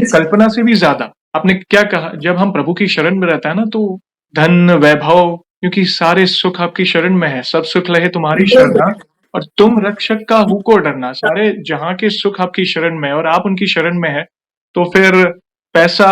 कल्पना से भी ज्यादा। आपने क्या कहा, जब हम प्रभु की शरण में रहता है ना तो धन वैभव, क्योंकि सारे सुख आपकी शरण में है, सब सुख लहे तुम्हारी शरण और तुम रक्षक का हुको डरना। सारे जहां के सुख आपकी शरण में है और आप उनकी शरण में है, तो फिर पैसा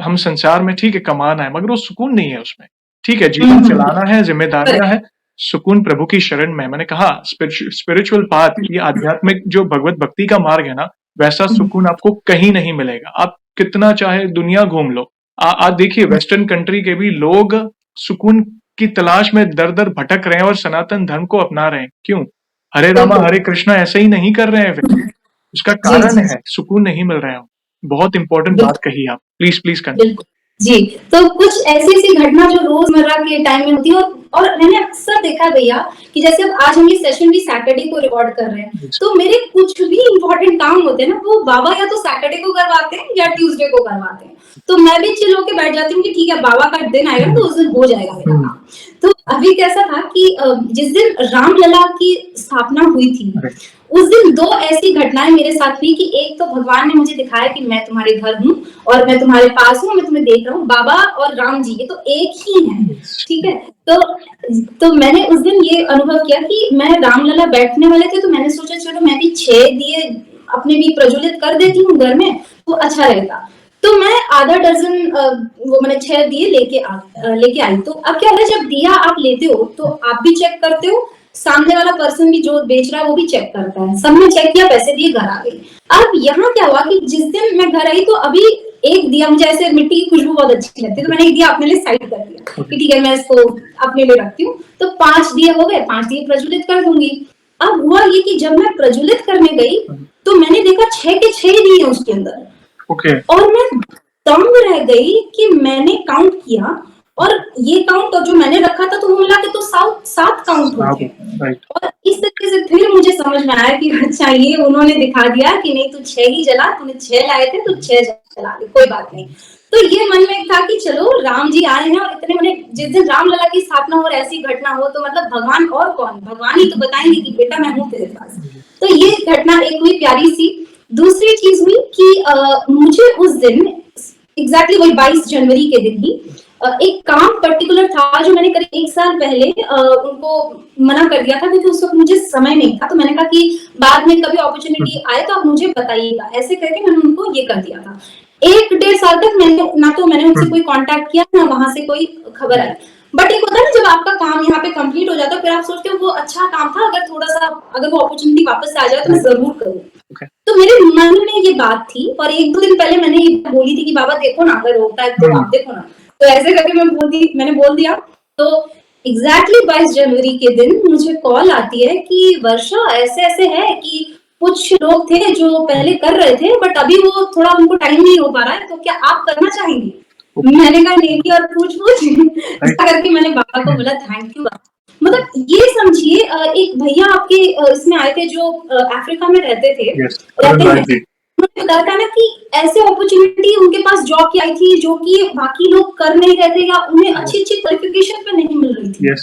हम संसार में ठीक है कमाना है, मगर वो सुकून नहीं है उसमें। ठीक है जीवन चलाना है, जिम्मेदारियां है, सुकून प्रभु की शरण में। मैंने कहा स्पिरिचुअल पाथ, ये आध्यात्मिक जो भगवत भक्ति का मार्ग है ना, वैसा सुकून आपको कहीं नहीं मिलेगा। आप कितना चाहे दुनिया घूम लो, आप देखिए वेस्टर्न कंट्री के भी लोग सुकून की तलाश में दर दर भटक रहे हैं और सनातन धर्म को अपना रहे हैं। क्यों? हरे रामा हरे कृष्णा ऐसे ही नहीं कर रहे हैं फिर। उसका जी, कारण जी, है सुकून नहीं मिल रहा है। बहुत इंपॉर्टेंट बात बिल्कुल, कही आप। Please continue. बिल्कुल। जी, तो कुछ ऐसी-ऐसी घटना जो रोज़मर्रा के टाइम में होती है और मैंने अक्सर देखा है भैया कि जैसे अब आज हम ये सेशन भी सैटरडे को रिकॉर्ड कर रहे हैं, तो मेरे कुछ भी इम्पोर्टेंट काम होते हैं ना, वो बाबा या तो सैटरडे को करवाते हैं या ट्यूसडे को करवाते हैं। तो मैं भी चिल होके बैठ जाती हूँ कि ठीक है, बाबा का दिन आएगा तो उस दिन हो जाएगा मेरा काम। तो अभी कैसा था कि जिस दिन रामलला की स्थापना हुई थी, उस दिन 2 ऐसी घटनाएँ मेरे साथ हुई कि एक तो भगवान ने मुझे दिखाया कि मैं तुम्हारे घर हूँ और मैं तुम्हारे पास हूँ, मैं तुम्हें देख रहा हूँ। बाबा और राम जी ये तो एक ही हैं, ठीक है? तो मैंने उस दिन ये अनुभव किया कि मैं रामलला बैठने वाले थे, तो मैंने सोचा चलो मैं भी 6 दिए अपने भी प्रज्वलित कर देती हूँ घर में, तो अच्छा रहेगा। तो मैं आधा दर्जन वो मैंने 6 दिए लेके आई। तो अब क्या है, जब दिया आप लेते हो तो आप भी चेक करते हो, सामने वाला पर्सन भी जो बेच रहा है वो भी चेक करता है। सबने चेक किया, पैसे दिए, घर आ गई। अब यहाँ क्या हुआ कि जिस दिन मैं घर आई तो अभी एक दिया, मुझे ऐसे मिट्टी की खुशबू बहुत अच्छी लगती है, तो मैंने एक दिया अपने लिए साइड कर दिया कि ठीक है मैं इसको अपने लिए रखती हूँ। तो 5 दिए हो गए, 5 दिए प्रज्वलित कर दूंगी। अब हुआ ये कि जब मैं प्रज्वलित करने गई तो मैंने देखा 6 के 6 दिए उसके अंदर। ओके। और मैं दंग रह गई कि मैंने काउंट किया और ये काउंट और जो मैंने रखा था तो वो मिला के तो 7 काउंट होते हैं। राइट। और इस तरीके से फिर मुझे समझ में आया कि अच्छा ये उन्होंने दिखा दिया कि नहीं, तू 6 ही जला, तूने 6 लाए थे तो 6 जला दे, कोई बात नहीं। तो ये मन में था कि चलो राम जी आए हैं और इतने मैंने जिस दिन रामलला की स्थापना हो और ऐसी घटना हो तो मतलब भगवान और कौन, भगवान ही तो बताएंगे कि बेटा मैं हूँ तेरे पास। तो ये घटना एक हुई प्यारी सी। दूसरी चीज हुई कि मुझे उस दिन एग्जैक्टली वही 22 जनवरी के दिन ही एक काम पर्टिकुलर था जो मैंने करीब 1 साल पहले उनको मना कर दिया था क्योंकि उस वक्त मुझे समय नहीं था। तो मैंने कहा कि बाद में कभी अपॉर्चुनिटी आए तो आप मुझे बताइएगा, ऐसे करके मैंने उनको ये कर दिया था। 1 डेढ़ साल तक मैंने ना तो मैंने उनसे कोई कांटेक्ट किया ना वहां से कोई खबर आई। बट एक होता है ना, जब आपका काम यहाँ पे कंप्लीट हो जाता है फिर आप सोचते हो वो अच्छा काम था, अगर थोड़ा सा अगर वो अपॉर्चुनिटी वापस से आ जाए तो मैं जरूर करूँ। तो मेरे मन में ये बात थी और 1-2 दिन पहले मैंने ये बोली थी कि बाबा देखो ना, अगर होता है तो आप देखो ना। तो ऐसे करके मैंने बोल दिया। तो एग्जैक्टली 22 जनवरी के दिन मुझे कॉल आती है कि वर्षा ऐसे-ऐसे है कि कुछ लोग थे जो पहले कर रहे थे बट अभी वो थोड़ा उनको टाइम नहीं हो पा रहा है, तो क्या आप करना चाहेंगी? मैंने कहा नेकी और पूछ-पूछ ऐसा करके मैंने बाबा को बोला थैंक यू। मतलब ये समझिए एक भैया आपके इसमें आए थे जो अफ्रीका में रहते थे, रहते हैं। मुझे लगता है ना कि ऐसे अपॉर्चुनिटी उनके पास जॉब की आई थी जो कि बाकी लोग कर नहीं रहे थे या उन्हें अच्छी-अच्छी क्वालिफिकेशन पे नहीं मिल रही थी।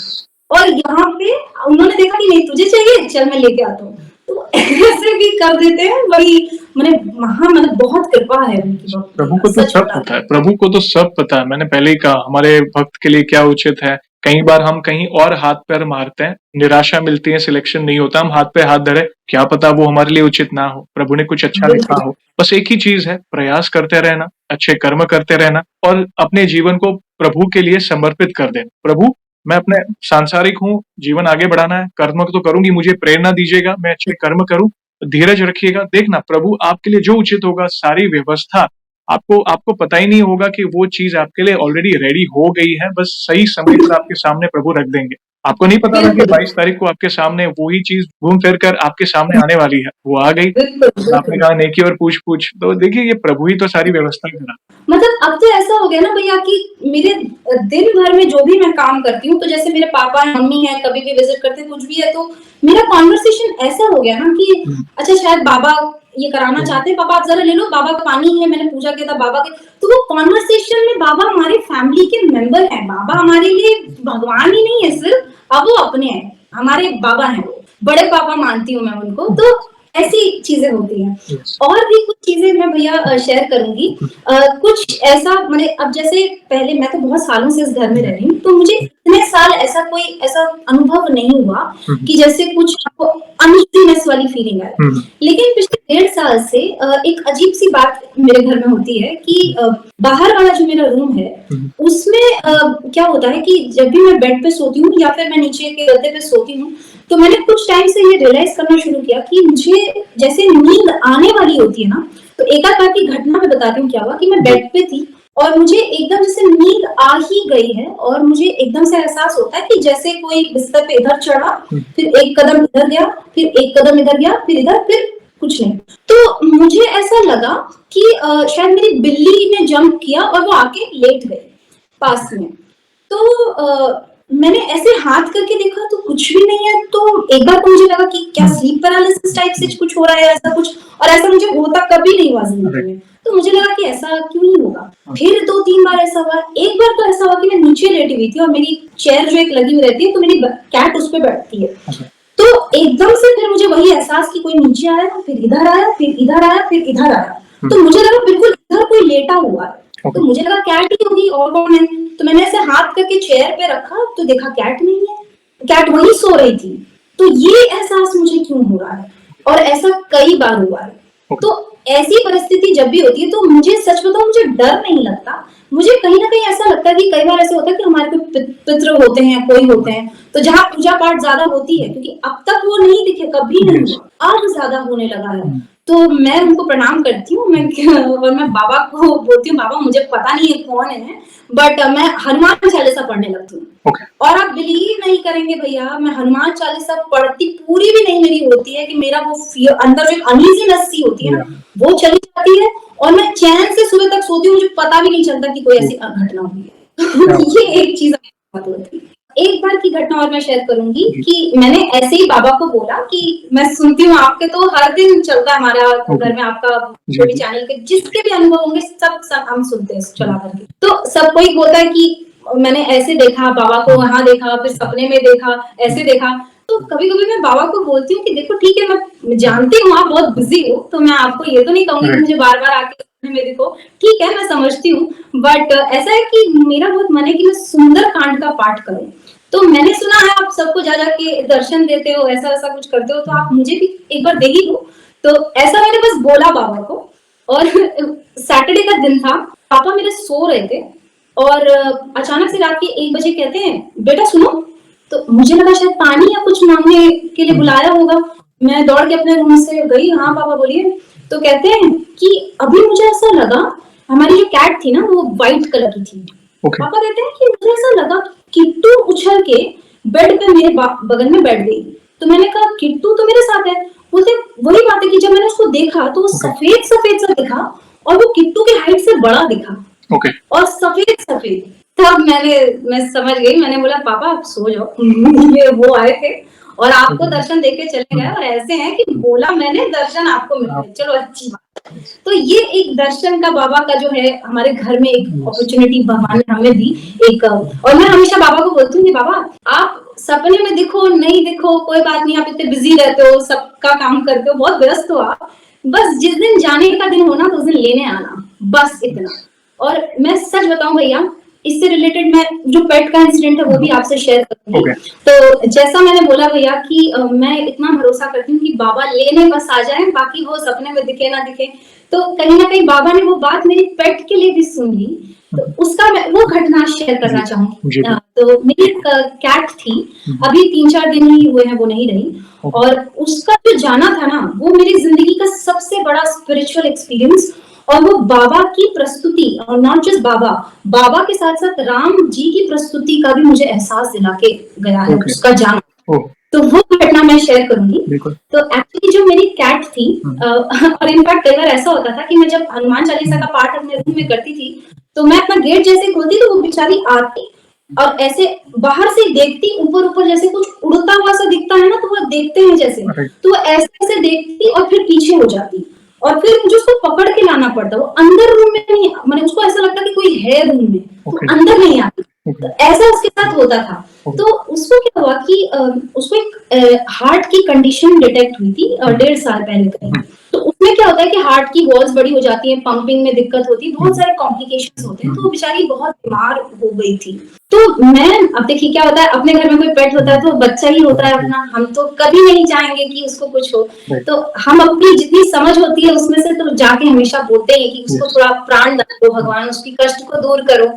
और यहाँ पे उन्होंने देखा कि नहीं तुझे चाहिए, चल मैं लेके आता हूँ। तो ऐसे भी कर देते हैं, वही मैंने वहाँ मतलब बहुत कृपा है उनकी। प्रभु को तो सब पता है, प्रभु को तो सब पता है। मैंने पहले ही कहा हमारे भक्त के लिए क्या उचित है। कई बार हम कहीं और हाथ पैर मारते हैं, निराशा मिलती है, सिलेक्शन नहीं होता, हम हाथ पे हाथ धरे, क्या पता वो हमारे लिए उचित ना हो, प्रभु ने कुछ अच्छा लिखा हो। बस एक ही चीज है, प्रयास करते रहना, अच्छे कर्म करते रहना और अपने जीवन को प्रभु के लिए समर्पित कर देना। प्रभु मैं अपने सांसारिक हूँ, जीवन आगे बढ़ाना है, कर्म तो करूंगी, मुझे प्रेरणा दीजिएगा, मैं अच्छे कर्म करूं, धीरज रखिएगा। देखना प्रभु आपके लिए जो उचित होगा, सारी व्यवस्था आपको आपको पता ही नहीं होगा कि वो चीज आपके लिए ऑलरेडी रेडी हो गई है, बस सही समय पर आपके सामने प्रभु रख देंगे। आपको नहीं पता था कि 22 तारीख को आपके सामने वही चीज घूम फिर कर आपके सामने आने वाली है, वो आ गई। आपने कहा नेकी और पूछ-पूछ, तो देखिए ये प्रभु ही तो सारी व्यवस्था करा। मतलब अब तो ऐसा हो गया ना भैया कि मेरे दिन भर में जो भी मैं काम करती हूँ, तो जैसे मेरे पापा मम्मी है कभी भी विजिट करते कुछ भी है, तो मेरा कॉन्वर्सेशन ऐसा हो गया ना कि अच्छा शायद बाबा ये कराना चाहते हैं, पापा आप जरा ले लो, बाबा का पानी है, मैंने पूजा किया था बाबा के। तो वो कॉन्वर्सेशन में बाबा हमारे फैमिली के मेंबर हैं, बाबा हमारे लिए भगवान ही नहीं है सिर्फ, अब वो अपने हैं, हमारे बाबा हैं, वो बड़े पापा मानती हूँ मैं उनको। तो ऐसी चीजें होती हैं। और भी कुछ चीजें मैं भैया शेयर करूंगी। कुछ ऐसा मैंने अब जैसे पहले मैं तो बहुत सालों से इस घर में रह रही हूँ, तो मुझे इतने साल ऐसा कोई ऐसा अनुभव नहीं हुआ कि जैसे कुछ आपको अनईजीनेस वाली फीलिंग आए। लेकिन पिछले 1.5 साल से एक अजीब सी बात मेरे घर में होती है कि बाहर वाला जो मेरा रूम है उसमें क्या होता है कि जब भी मैं बेड पे सोती हूँ या फिर मैं नीचे के गद्दे पे सोती हूँ, तो मैंने कुछ टाइम से ये रियलाइज करना शुरू किया कि मुझे जैसे नींद आने वाली होती है ना, तो एक आध बार की घटना मैं बताती हूँ क्या हुआ कि मैं बेड पे थी और मुझे एकदम जैसे नींद आ ही गई है और मुझे एकदम से एहसास होता है कि जैसे कोई बिस्तर पे इधर चढ़ा, फिर एक कदम इधर गया, फिर एक कदम इधर गया, फिर इधर, फिर कुछ नहीं। तो मुझे ऐसा लगा कि शायद मेरी बिल्ली ने जंप किया और वो आके लेट गई पास में। तो मैंने ऐसे हाथ करके देखा तो कुछ भी नहीं है। तो एक बार तो मुझे लगा कि क्या स्लीप पैरालिसिस टाइप से कुछ हो रहा है ऐसा कुछ, और ऐसा मुझे होता कभी नहीं हुआ जिंदगी में। तो मुझे लगा कि ऐसा क्यों नहीं होगा। फिर 2-3 बार ऐसा हुआ। एक बार तो ऐसा हुआ कि मैं नीचे लेटी हुई थी और मेरी चेयर जो एक लगी हुई रहती है तो मेरी कैट उस पे बैठती है। तो एकदम से फिर मुझे वही एहसास कि कोई नीचे आया, फिर इधर आया, फिर इधर आया, फिर इधर आया। तो मुझे लगा बिल्कुल इधर कोई लेटा हुआ है। तो मुझे लगा कैट ही होगी और कौन है। तो मैंने ऐसे हाथ करके चेयर पे रखा तो देखा कैट नहीं है, कैट वहीं सो रही थी। तो ये एहसास मुझे क्यों हो रहा है, और ऐसा कई बार हुआ है। तो ऐसी परिस्थिति जब भी होती है तो मुझे सच बताऊं, मुझे डर नहीं लगता। मुझे कहीं ना कहीं ऐसा लगता है कि कई बार ऐसे होता है कि हमारे कोई पितृ होते हैं, कोई होते हैं, तो जहाँ पूजा पाठ ज्यादा होती है, क्योंकि अब तक वो नहीं दिखे, कभी नहीं हुआ, अब ज्यादा होने लगा है। तो मैं उनको प्रणाम करती हूँ, और मैं बाबा को बोलती हूँ, बाबा मुझे पता नहीं है कौन है, बट मैं हनुमान चालीसा पढ़ने लगती हूँ। और आप बिलीव नहीं करेंगे भैया, मैं हनुमान चालीसा पढ़ती पूरी भी नहीं मेरी होती है कि मेरा वो फियर अंदर जो एक अनईजीनेस सी होती है ना, वो चली जाती है और मैं चैन से सुबह तक सोती हूँ। मुझे पता भी नहीं चलता कि कोई ऐसी घटना हुई है। ये एक चीज होती है। एक बार की घटना और मैं शेयर करूंगी कि मैंने ऐसे ही बाबा को बोला कि मैं सुनती हूँ आपके, तो हर दिन चलता है हमारा घर में आपका जो भी चैनल के जिसके भी अनुभव होंगे सब हम सुनते हैं चला करके। तो सब कोई बोलता है कि मैंने ऐसे देखा बाबा को, वहां देखा, फिर सपने में देखा, ऐसे देखा। तो कभी कभी मैं बाबा को बोलती हूँ कि देखो ठीक है, मैं जानती हूँ आप बहुत बिजी हो, तो मैं आपको ये तो नहीं कहूंगी कि मुझे बार बार आके सपने में देखो, ठीक है मैं समझती हूँ, बट ऐसा है कि मेरा बहुत मन है कि मैं सुंदर कांड का पाठ करूं। तो मैंने सुना है आप सबको जा जाके दर्शन देते हो, ऐसा ऐसा कुछ करते हो, तो आप मुझे भी एक बार दे ही दो। तो ऐसा मैंने बस बोला बाबा को। और सैटरडे का दिन था, पापा मेरे सो रहे थे और अचानक से रात के 1 बजे कहते हैं बेटा सुनो। तो मुझे लगा शायद पानी या कुछ मांगने के लिए बुलाया होगा। मैं दौड़ के अपने रूम से गई, हाँ पापा बोलिए। तो कहते हैं कि अभी मुझे ऐसा लगा, हमारी जो कैट थी ना वो व्हाइट कलर की थी। पापा कहते हैं कि मुझे ऐसा लगा किट्टू उछल के बेड पे मेरे बगल में बैठ गई। तो मैंने कहा किट्टू तो मेरे साथ है। बोलते वही बात है कि जब मैंने उसको देखा तो वो सफेद सफेद सा दिखा और वो किट्टू के हाइट से बड़ा दिखा। और सफेद सफेद। तब मैं समझ गई, मैंने बोला पापा आप सो जाओ। ये वो आए थे और आपको दर्शन देके चले गए, और ऐसे हैं कि बोला मैंने दर्शन आपको मिल गए, चलो अच्छी बात। तो ये एक दर्शन का बाबा का जो है हमारे घर में एक अपॉर्चुनिटी भगवान ने हमें दी एक। और मैं हमेशा बाबा को बोलती हूँ कि बाबा आप सपने में दिखो नहीं दिखो कोई बात नहीं, आप इतने बिजी रहते हो, सबका काम करते हो, बहुत व्यस्त हो आप, बस जिस दिन जाने का दिन हो ना तो उस दिन लेने आना, बस इतना। और मैं सच बताऊं भैया, इससे रिलेटेड मैं जो पेट का इंसिडेंट है वो भी आपसे शेयर करूंगी। तो जैसा मैंने बोला भैया कि मैं इतना भरोसा करती हूँ कि बाबा लेने बस आ जाए, बाकी वो सपने में दिखे ना दिखे। तो कहीं ना कहीं बाबा ने वो बात मेरी पेट के लिए भी सुन ली। तो उसका मैं वो घटना शेयर करना चाहूंगी। तो मेरी एक कैट थी, अभी 3-4 दिन ही हुए हैं वो नहीं रही, और उसका जो जाना था ना वो मेरी जिंदगी का सबसे बड़ा स्पिरिचुअल एक्सपीरियंस। और वो बाबा की प्रस्तुति, और नॉट जस्ट बाबा, बाबा के साथ साथ राम जी की प्रस्तुति का भी मुझे एहसास दिला के गया है उसका जाना। तो वो घटना मैं शेयर करूंगी। तो एक्चुअली जो मेरी कैट थी, और इनफैक्ट कई बार ऐसा होता था कि मैं जब हनुमान चालीसा का पाठ अपने रूम में करती थी तो मैं अपना गेट जैसे खोलती तो वो बेचारी आती और ऐसे बाहर से देखती, ऊपर ऊपर जैसे कुछ उड़ता हुआ सा दिखता है ना, तो वो देखते हैं जैसे, तो वो ऐसे ऐसे देखती और फिर पीछे हो जाती, और फिर मुझे उसको पकड़ के लाना पड़ता। वो अंदर रूम में नहीं, मैंने उसको ऐसा लगता कि कोई है रूम में, तो अंदर नहीं आती। तो ऐसा उसके साथ होता था। तो उसको क्या हुआ कि उसको एक हार्ट की कंडीशन डिटेक्ट हुई थी 1.5 साल पहले कहीं। तो उसमें क्या होता है कि हार्ट की वॉल्स बड़ी हो जाती है, पंपिंग में दिक्कत होती है, बहुत सारे कॉम्प्लिकेशंस होते हैं। तो वो बेचारी बहुत बीमार हो गई थी। तो मैं, अब देखिए क्या होता है, अपने घर में कोई पेट होता है तो बच्चा ही होता है अपना, हम तो कभी नहीं चाहेंगे कि उसको कुछ हो। तो हम अपनी जितनी समझ होती है उसमें से तो जाके हमेशा बोलते हैं कि उसको थोड़ा प्राण दो भगवान, उसकी कष्ट को दूर करो।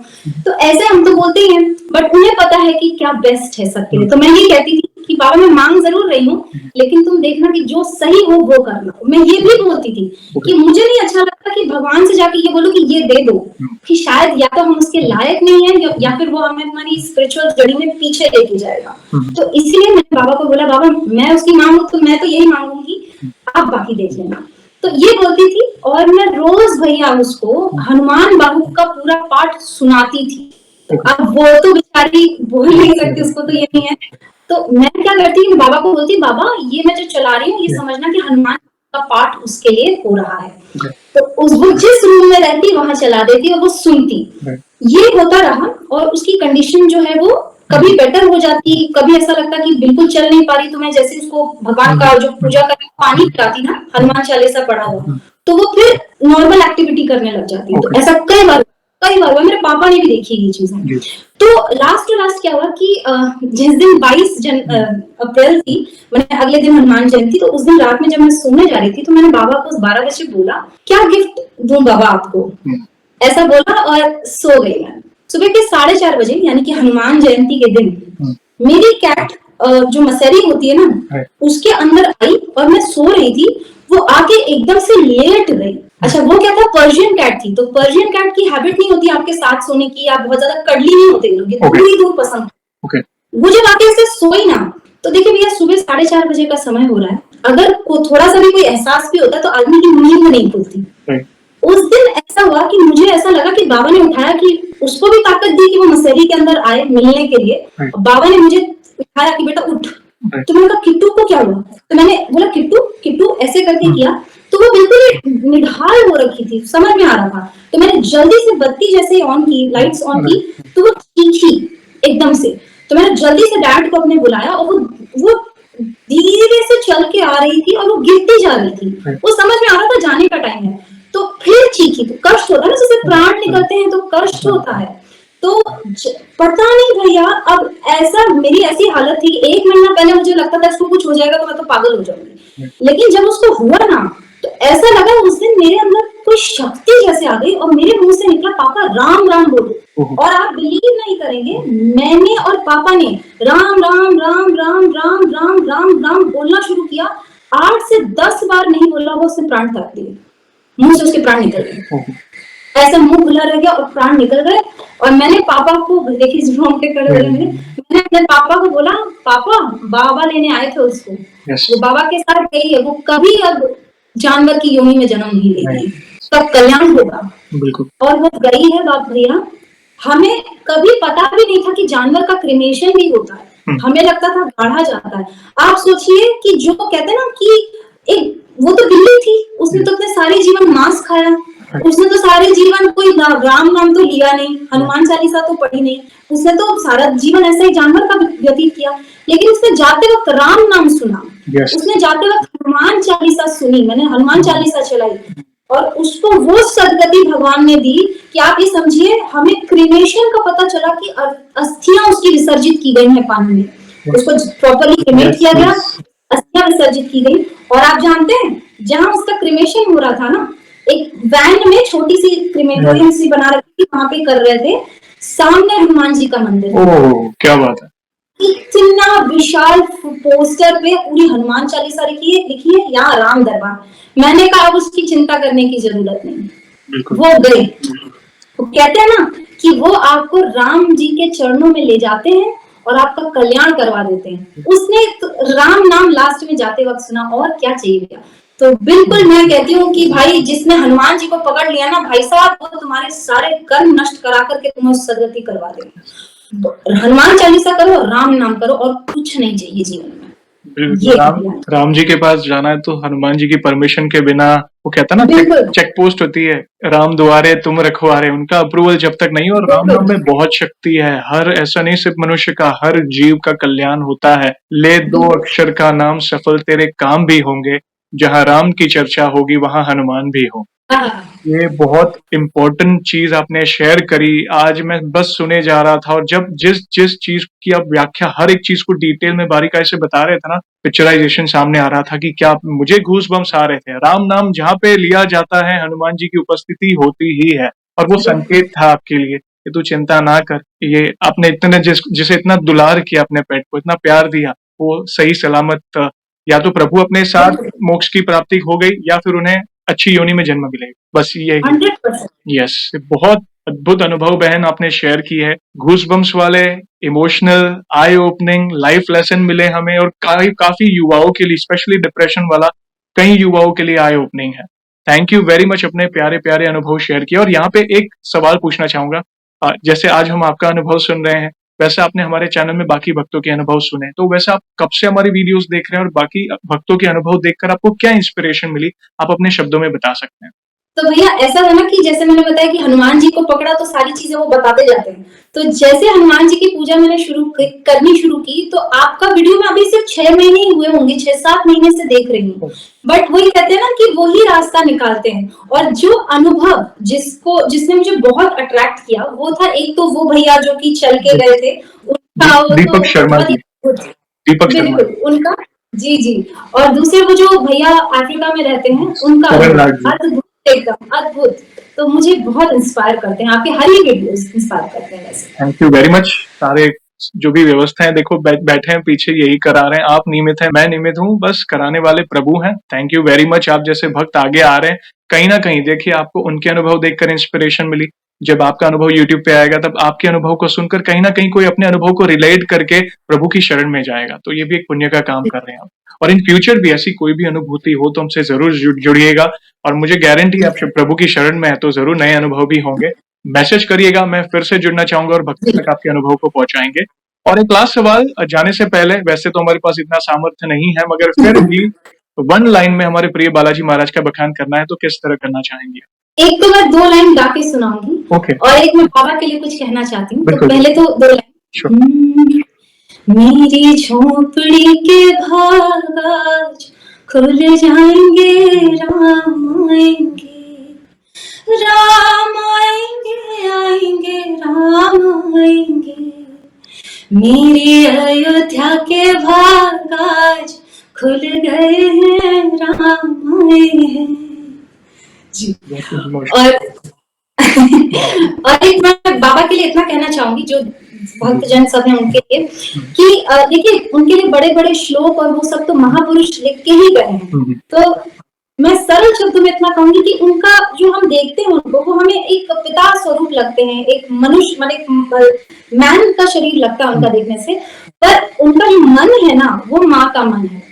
तो ऐसे हम तो बोलते ही हैं, बट उन्हें पता है कि क्या बेस्ट है सबके लिए। तो मैं ये कहती थी कि बाबा मैं मांग जरूर रही हूँ, लेकिन तुम देखना कि जो सही हो वो करना। मैं ये भी बोलती थी कि मुझे नहीं अच्छा लगता कि भगवान से जाके ये बोलो कि ये दे दो, कि शायद या तो हम उसके लायक नहीं है या फिर वो हमें हमारी स्पिरिचुअल जर्नी में पीछे लेके जाएगा। तो इसलिए मैंने बाबा को बोला बाबा मैं उसकी मांगू तो मैं तो यही मांगूंगी, आप बाकी देख लेना। तो ये बोलती थी और मैं रोज भैया उसको हनुमान बाबू का पूरा पाठ सुनाती थी। अब वो तो बेचारी बोल नहीं सकती, उसको तो ये नहीं है। तो मैं क्या करती, बाबा को बोलती, बाबा ये मैं जो चला रही हूँ ये समझना कि हनुमान का पाठ उसके लिए हो रहा है। तो वो जिस रूम में रहती वहां चला देती और वो सुनती। ये होता रहा और उसकी कंडीशन जो है वो कभी बेटर हो जाती, कभी ऐसा लगता कि बिल्कुल चल नहीं पा रही, तो मैं जैसे उसको भगवान का जो पूजा करके पानी पिलाती ना, हनुमान चालीसा पढ़ा हुआ, तो वो फिर नॉर्मल एक्टिविटी करने लग जाती। तो ऐसा कई बार हुआ, मेरे पापा ने भी देखी ये चीजें। तो लास्ट टू लास्ट क्या हुआ कि जिस दिन 22 अप्रैल थी, मैंने अगले दिन हनुमान जयंती, तो उस दिन रात में जब मैं सोने जा रही थी तो मैंने बाबा को 12 बजे बोला, क्या गिफ्ट दूं बाबा आपको, ऐसा बोला और सो गई मैं। सुबह के 4:30 बजे यानी कि हनुमान जयंती के दिन मेरी कैट जो मसेरी होती है ना, उसके अंदर आई और मैं सो रही थी, वो आके एकदम से लेट गई। अच्छा, वो क्या था, पर्शियन कैट थी। तो पर्शियन कैट की हैबिट नहीं होती आपके साथ सोने की, आप बहुत ज्यादा कडली नहीं होते लोग, थोड़ी दूर पसंद। वो जब आके ऐसे सोई ना, तो देखिए भैया सुबह 4:30 बजे का समय हो रहा है, अगर थोड़ा सा भी कोई एहसास भी होता है तो आदमी की नींद नहीं खुलती। उस दिन ऐसा हुआ कि मुझे ऐसा लगा कि बाबा ने उठाया, कि उसको भी ताकत दी कि वो मसेरी के अंदर आए मिलने के लिए। बाबा ने मुझे उठाया कि बेटा उठ। तो मैंने कहा किट्टू को क्या हुआ, तो मैंने बोला किट्टू किट्टू ऐसे करके किया, तो वो बिल्कुल निढाल हो रखी थी, समझ में आ रहा था। तो मैंने जल्दी से बत्ती जैसे ऑन की, लाइट्स ऑन की, तो वो चीखी एकदम से। तो मैंने जल्दी से डैड को अपने बुलाया और वो धीरे से चल के आ रही थी और वो गिरती जा रही थी। वो समझ में आ रहा था जाने का टाइम है। तो फिर चीखी, तो कष्ट होता है ना, जैसे प्राण निकलते हैं तो कष्ट होता है। तो पता नहीं भैया, अब ऐसा मेरी ऐसी हालत थी, 1 महीना पहले मुझे लगता था इसको कुछ हो जाएगा तो मैं तो पागल हो जाऊंगी, लेकिन जब उसको हुआ ना, तो ऐसा लगा उस दिन मेरे अंदर कोई शक्ति जैसे आ गई और मेरे मुंह से निकला, पापा राम राम बोलो। और आप बिलीव नहीं करेंगे, मैंने और पापा ने राम राम राम राम राम राम राम राम बोलना शुरू किया। 8 से 10 बार नहीं बोला, वो उससे प्राण त्याग दिए, मुंह से उसके प्राण निकल गए। ऐसा मुंह खुला रह गया और प्राण निकल गए। और मैंने पापा को, देखिए रोंगटे खड़े हो गए मेरे, मैंने अपने पापा को बोला, पापा बाबा लेने आए थे उसको, वो बाबा के साथ गई है, वो कभी अब जानवर की योनि में जन्म नहीं लेगी, उसका कल्याण होगा। और वो गई है बाप भैया। हमें कभी पता भी नहीं था कि जानवर का क्रिमेशन भी होता है, हमें लगता था गाढ़ा जाता है। आप सोचिए कि जो कहते हैं ना कि एक वो तो बिल्ली थी, उसने तो अपने सारे जीवन मांस खाया, उसने तो सारे जीवन कोई राम नाम तो लिया नहीं, हनुमान चालीसा तो पढ़ी नहीं, उसने तो सारा जीवन ऐसा ही जानवर का व्यतीत किया। लेकिन उसने जाते वक्त राम नाम सुना, उसने जाते वक्त हनुमान चालीसा सुनी, मैंने हनुमान चालीसा चलाई और उसको वो सदगति भगवान ने दी कि आप ये समझिए, हमें क्रिमेशन का पता चला कि अस्थियां उसकी विसर्जित की गई है पानी में, उसको प्रॉपरली क्रिमेट किया गया, अस्थियां विसर्जित की गई। और आप जानते हैं जहां उसका क्रिमेशन हो रहा था ना, एक वैन में छोटी सी क्रिमेटोरियम सी बना रखी थी, वहां पे कर रहे थे, सामने हनुमान जी का मंदिर। ओह क्या बात है, इतना विशाल पोस्टर पे पूरी हनुमान चालीसा लिखी है यहाँ राम दरबार। मैंने कहा अब उसकी चिंता करने की जरूरत नहीं, वो गई। वो कहते हैं ना कि वो आपको राम जी के चरणों में ले जाते हैं और आपका कल्याण करवा देते हैं। उसने राम नाम लास्ट में जाते वक्त सुना, और क्या चाहिए भैया। तो बिल्कुल मैं कहती हूँ कि भाई जिसने हनुमान जी को पकड़ लिया ना भाई साहब, वो तुम्हारे सारे कर्म नष्ट करा करके तुम्हें सदगति करवा देगा। हनुमान चालीसा करो, राम नाम करो, और कुछ नहीं चाहिए जीवन में। राम जी के पास जाना है तो हनुमान जी की परमिशन के बिना, वो कहता है ना चेक पोस्ट होती है, राम दुआरे तुम रखवारे, उनका अप्रूवल जब तक नहीं। और राम नाम में बहुत शक्ति है, हर ऐसा नहीं सिर्फ मनुष्य का, हर जीव का कल्याण होता है। ले 2 अक्षर का नाम, सफल तेरे काम भी होंगे, जहाँ राम की चर्चा होगी वहां हनुमान भी हो। ये बहुत इम्पोर्टेंट चीज आपने शेयर करी। आज मैं बस सुने जा रहा था और जब जिस चीज की आप व्याख्या, हर एक चीज को डिटेल में बारीकाई से बता रहे थे ना, पिक्चराइजेशन सामने आ रहा था कि क्या मुझे गूज बम्स आ रहे थे। राम नाम जहाँ पे लिया जाता है, हनुमान जी की उपस्थिति होती ही है। और वो संकेत था आपके लिए कि तू चिंता ना कर, ये आपने इतने जिसे इतना दुलार किया, अपने पेट को इतना प्यार दिया, वो सही सलामत या तो प्रभु अपने साथ मोक्ष की प्राप्ति हो गई या फिर उन्हें अच्छी योनि में जन्म मिलेगा, बस ये। 100%। यस, बहुत अद्भुत अनुभव बहन आपने शेयर की है, घूस बम्स वाले, इमोशनल, आई ओपनिंग लाइफ लेसन मिले हमें, और काफी युवाओं के लिए, स्पेशली डिप्रेशन वाला, कई युवाओं के लिए आई ओपनिंग है। थैंक यू वेरी मच, अपने प्यारे प्यारे अनुभव शेयर किए। और यहाँ पे एक सवाल पूछना चाहूंगा, जैसे आज हम आपका अनुभव सुन रहे हैं, वैसे आपने हमारे चैनल में बाकी भक्तों के अनुभव सुने, तो वैसे आप कब से हमारी वीडियोस देख रहे हैं और बाकी भक्तों के अनुभव देखकर आपको क्या इंस्पिरेशन मिली, आप अपने शब्दों में बता सकते हैं? तो भैया ऐसा है ना कि जैसे मैंने बताया कि हनुमान जी को पकड़ा तो सारी चीजें वो बताते जाते हैं। तो जैसे हनुमान जी की पूजा मैंने करनी शुरू की, तो आपका वीडियो में अभी सिर्फ 6 महीने ही हुए होंगे, 6-7 महीने से देख रही हूँ। बट वही कहते हैं ना कि वही रास्ता निकालते हैं। और जो अनुभव जिसने मुझे बहुत अट्रैक्ट किया, वो था एक तो वो भैया जो कि चल के गए थे, उनका दीपक शर्मा जी, दीपक शर्मा बिल्कुल उनका, जी जी। और दूसरे वो जो भैया अफ्रीका में रहते हैं, उनका अद्भुत, एकदम अद्भुत। तो मुझे बहुत इंस्पायर करते हैं, आपके हर ही वीडियोस इंस्पायर करते हैं वैसे। Thank you very much. सारे जो भी व्यवस्थाएं देखो बैठे हैं पीछे, यही करा रहे हैं। आप नियमित हैं, मैं नियमित हूँ, बस कराने वाले प्रभु हैं। Thank you very much. आप जैसे भक्त आगे आ रहे हैं, कहीं ना कहीं देखिए आपको उनके अनुभव देखकर इंस्पिरेशन मिली। जब आपका अनुभव यूट्यूब पे आएगा, तब आपके अनुभव को सुनकर कहीं ना कहीं कोई अपने अनुभव को रिलेट करके प्रभु की शरण में जाएगा। तो ये भी एक पुण्य का काम कर रहे हैं आप। और इन फ्यूचर भी ऐसी कोई भी अनुभूति हो तो हमसे जरूर जुड़िएगा। और मुझे गारंटी आप प्रभु की शरण में है तो जरूर नए अनुभव भी होंगे। मैसेज करिएगा, मैं फिर से जुड़ना चाहूंगा और भक्ति तक आपके अनुभव को पहुंचाएंगे। और एक लास्ट सवाल जाने से पहले, वैसे तो हमारे पास इतना सामर्थ्य नहीं है, मगर फिर भी वन लाइन में हमारे प्रिय बालाजी महाराज का बखान करना है, तो किस तरह करना चाहेंगे? एक तो मैं 2 लाइन गा के सुनाऊंगी, ओके। और एक मैं बाबा के लिए कुछ कहना चाहती हूँ। तो बिल्कुल। पहले तो 2 लाइन। मेरी झोपड़ी के भाग आज खुल जाएंगे, राम आएंगे, राम आएंगे, आएंगे राम आएंगे। मेरी अयोध्या के भाग आज खुल गए हैं, राम आए हैं जी। और और एक मैं बाबा के लिए इतना कहना चाहूंगी, जो भक्तजन सब हैं उनके लिए, कि देखिए उनके लिए बड़े बड़े श्लोक और वो सब तो महापुरुष लिख के ही गए हैं। तो मैं सरल शब्दों में इतना कहूंगी कि उनका जो हम देखते हैं उनको, वो हमें एक पिता स्वरूप लगते हैं, एक मनुष्य मान एक मैन का शरीर लगता है उनका देखने से। पर उनका जो मन है ना, वो माँ का मन है।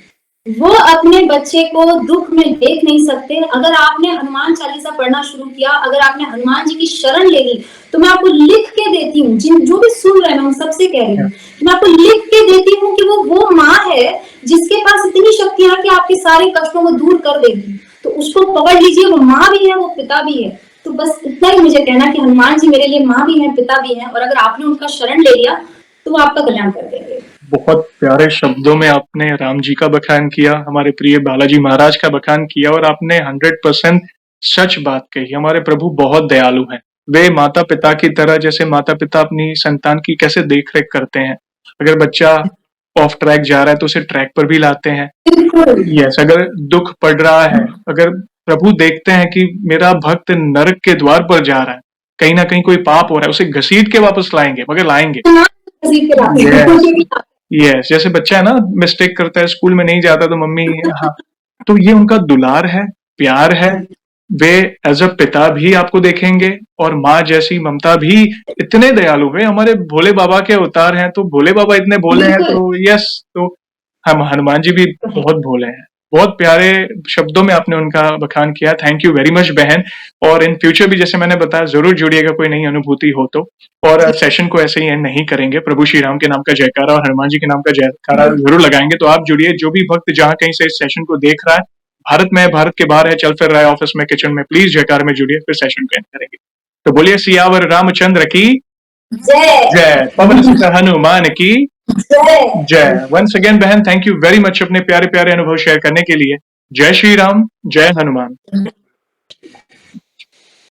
वो अपने बच्चे को दुख में देख नहीं सकते। अगर आपने हनुमान चालीसा पढ़ना शुरू किया, अगर आपने हनुमान जी की शरण ले ली, तो मैं आपको लिख के देती हूँ, जो भी सुन रहे हैं, मैं सबसे कह रही हूँ, मैं आपको लिख के देती हूँ कि वो माँ है जिसके पास इतनी शक्तियां कि आपके सारे कष्टों को दूर कर देगी। तो उसको पकड़ लीजिए, वो माँ भी है, वो पिता भी है। तो बस इतना ही मुझे कहना कि हनुमान जी मेरे लिए माँ भी है, पिता भी है, और अगर आपने उनका शरण ले लिया तो वो आपका कल्याण कर देंगे। बहुत प्यारे शब्दों में आपने राम जी का बखान किया, हमारे प्रिय बालाजी महाराज का बखान किया, और आपने 100% सच बात कही। हमारे प्रभु बहुत दयालु हैं। वे माता पिता की तरह, जैसे माता पिता अपनी संतान की कैसे देख रेख करते हैं, अगर बच्चा ऑफ ट्रैक जा रहा है तो उसे ट्रैक पर भी लाते हैं। यस, अगर दुख पड़ रहा है, अगर प्रभु देखते हैं कि मेरा भक्त नरक के द्वार पर जा रहा है, कहीं ना कहीं कोई पाप हो रहा है, उसे घसीट के वापस लाएंगे, मगर लाएंगे। यस, जैसे बच्चा है ना, मिस्टेक करता है, स्कूल में नहीं जाता तो मम्मी, हाँ, तो ये उनका दुलार है, प्यार है। वे एज अ पिता भी आपको देखेंगे, और माँ जैसी ममता भी। इतने दयालु वे हमारे भोले बाबा के अवतार हैं, तो भोले बाबा इतने भोले हैं, तो यस, तो हम हनुमान जी भी बहुत भोले हैं। बहुत प्यारे शब्दों में आपने उनका बखान किया। थैंक यू वेरी मच बहन। और इन फ्यूचर भी, जैसे मैंने बताया, जरूर जुड़िएगा कोई नई अनुभूति हो तो। और सेशन को ऐसे ही एंड नहीं करेंगे, प्रभु श्री राम के नाम का जयकारा और हनुमान जी के नाम का जयकारा जरूर लगाएंगे। तो आप जुड़िए, जो भी भक्त जहां कहीं से इस सेशन को देख रहा है, भारत में, भारत के बाहर है, चल फिर रहा है, ऑफिस में, किचन में, प्लीज जयकार में जुड़िए, फिर सेशन को एंड करेंगे। तो बोलिए सियावर रामचंद्र की जय, जय, पवन सुत हनुमान की जय। वंस अगेन बहन, थैंक यू वेरी मच अपने प्यारे प्यारे अनुभव शेयर करने के लिए। जय श्री राम, जय हनुमान।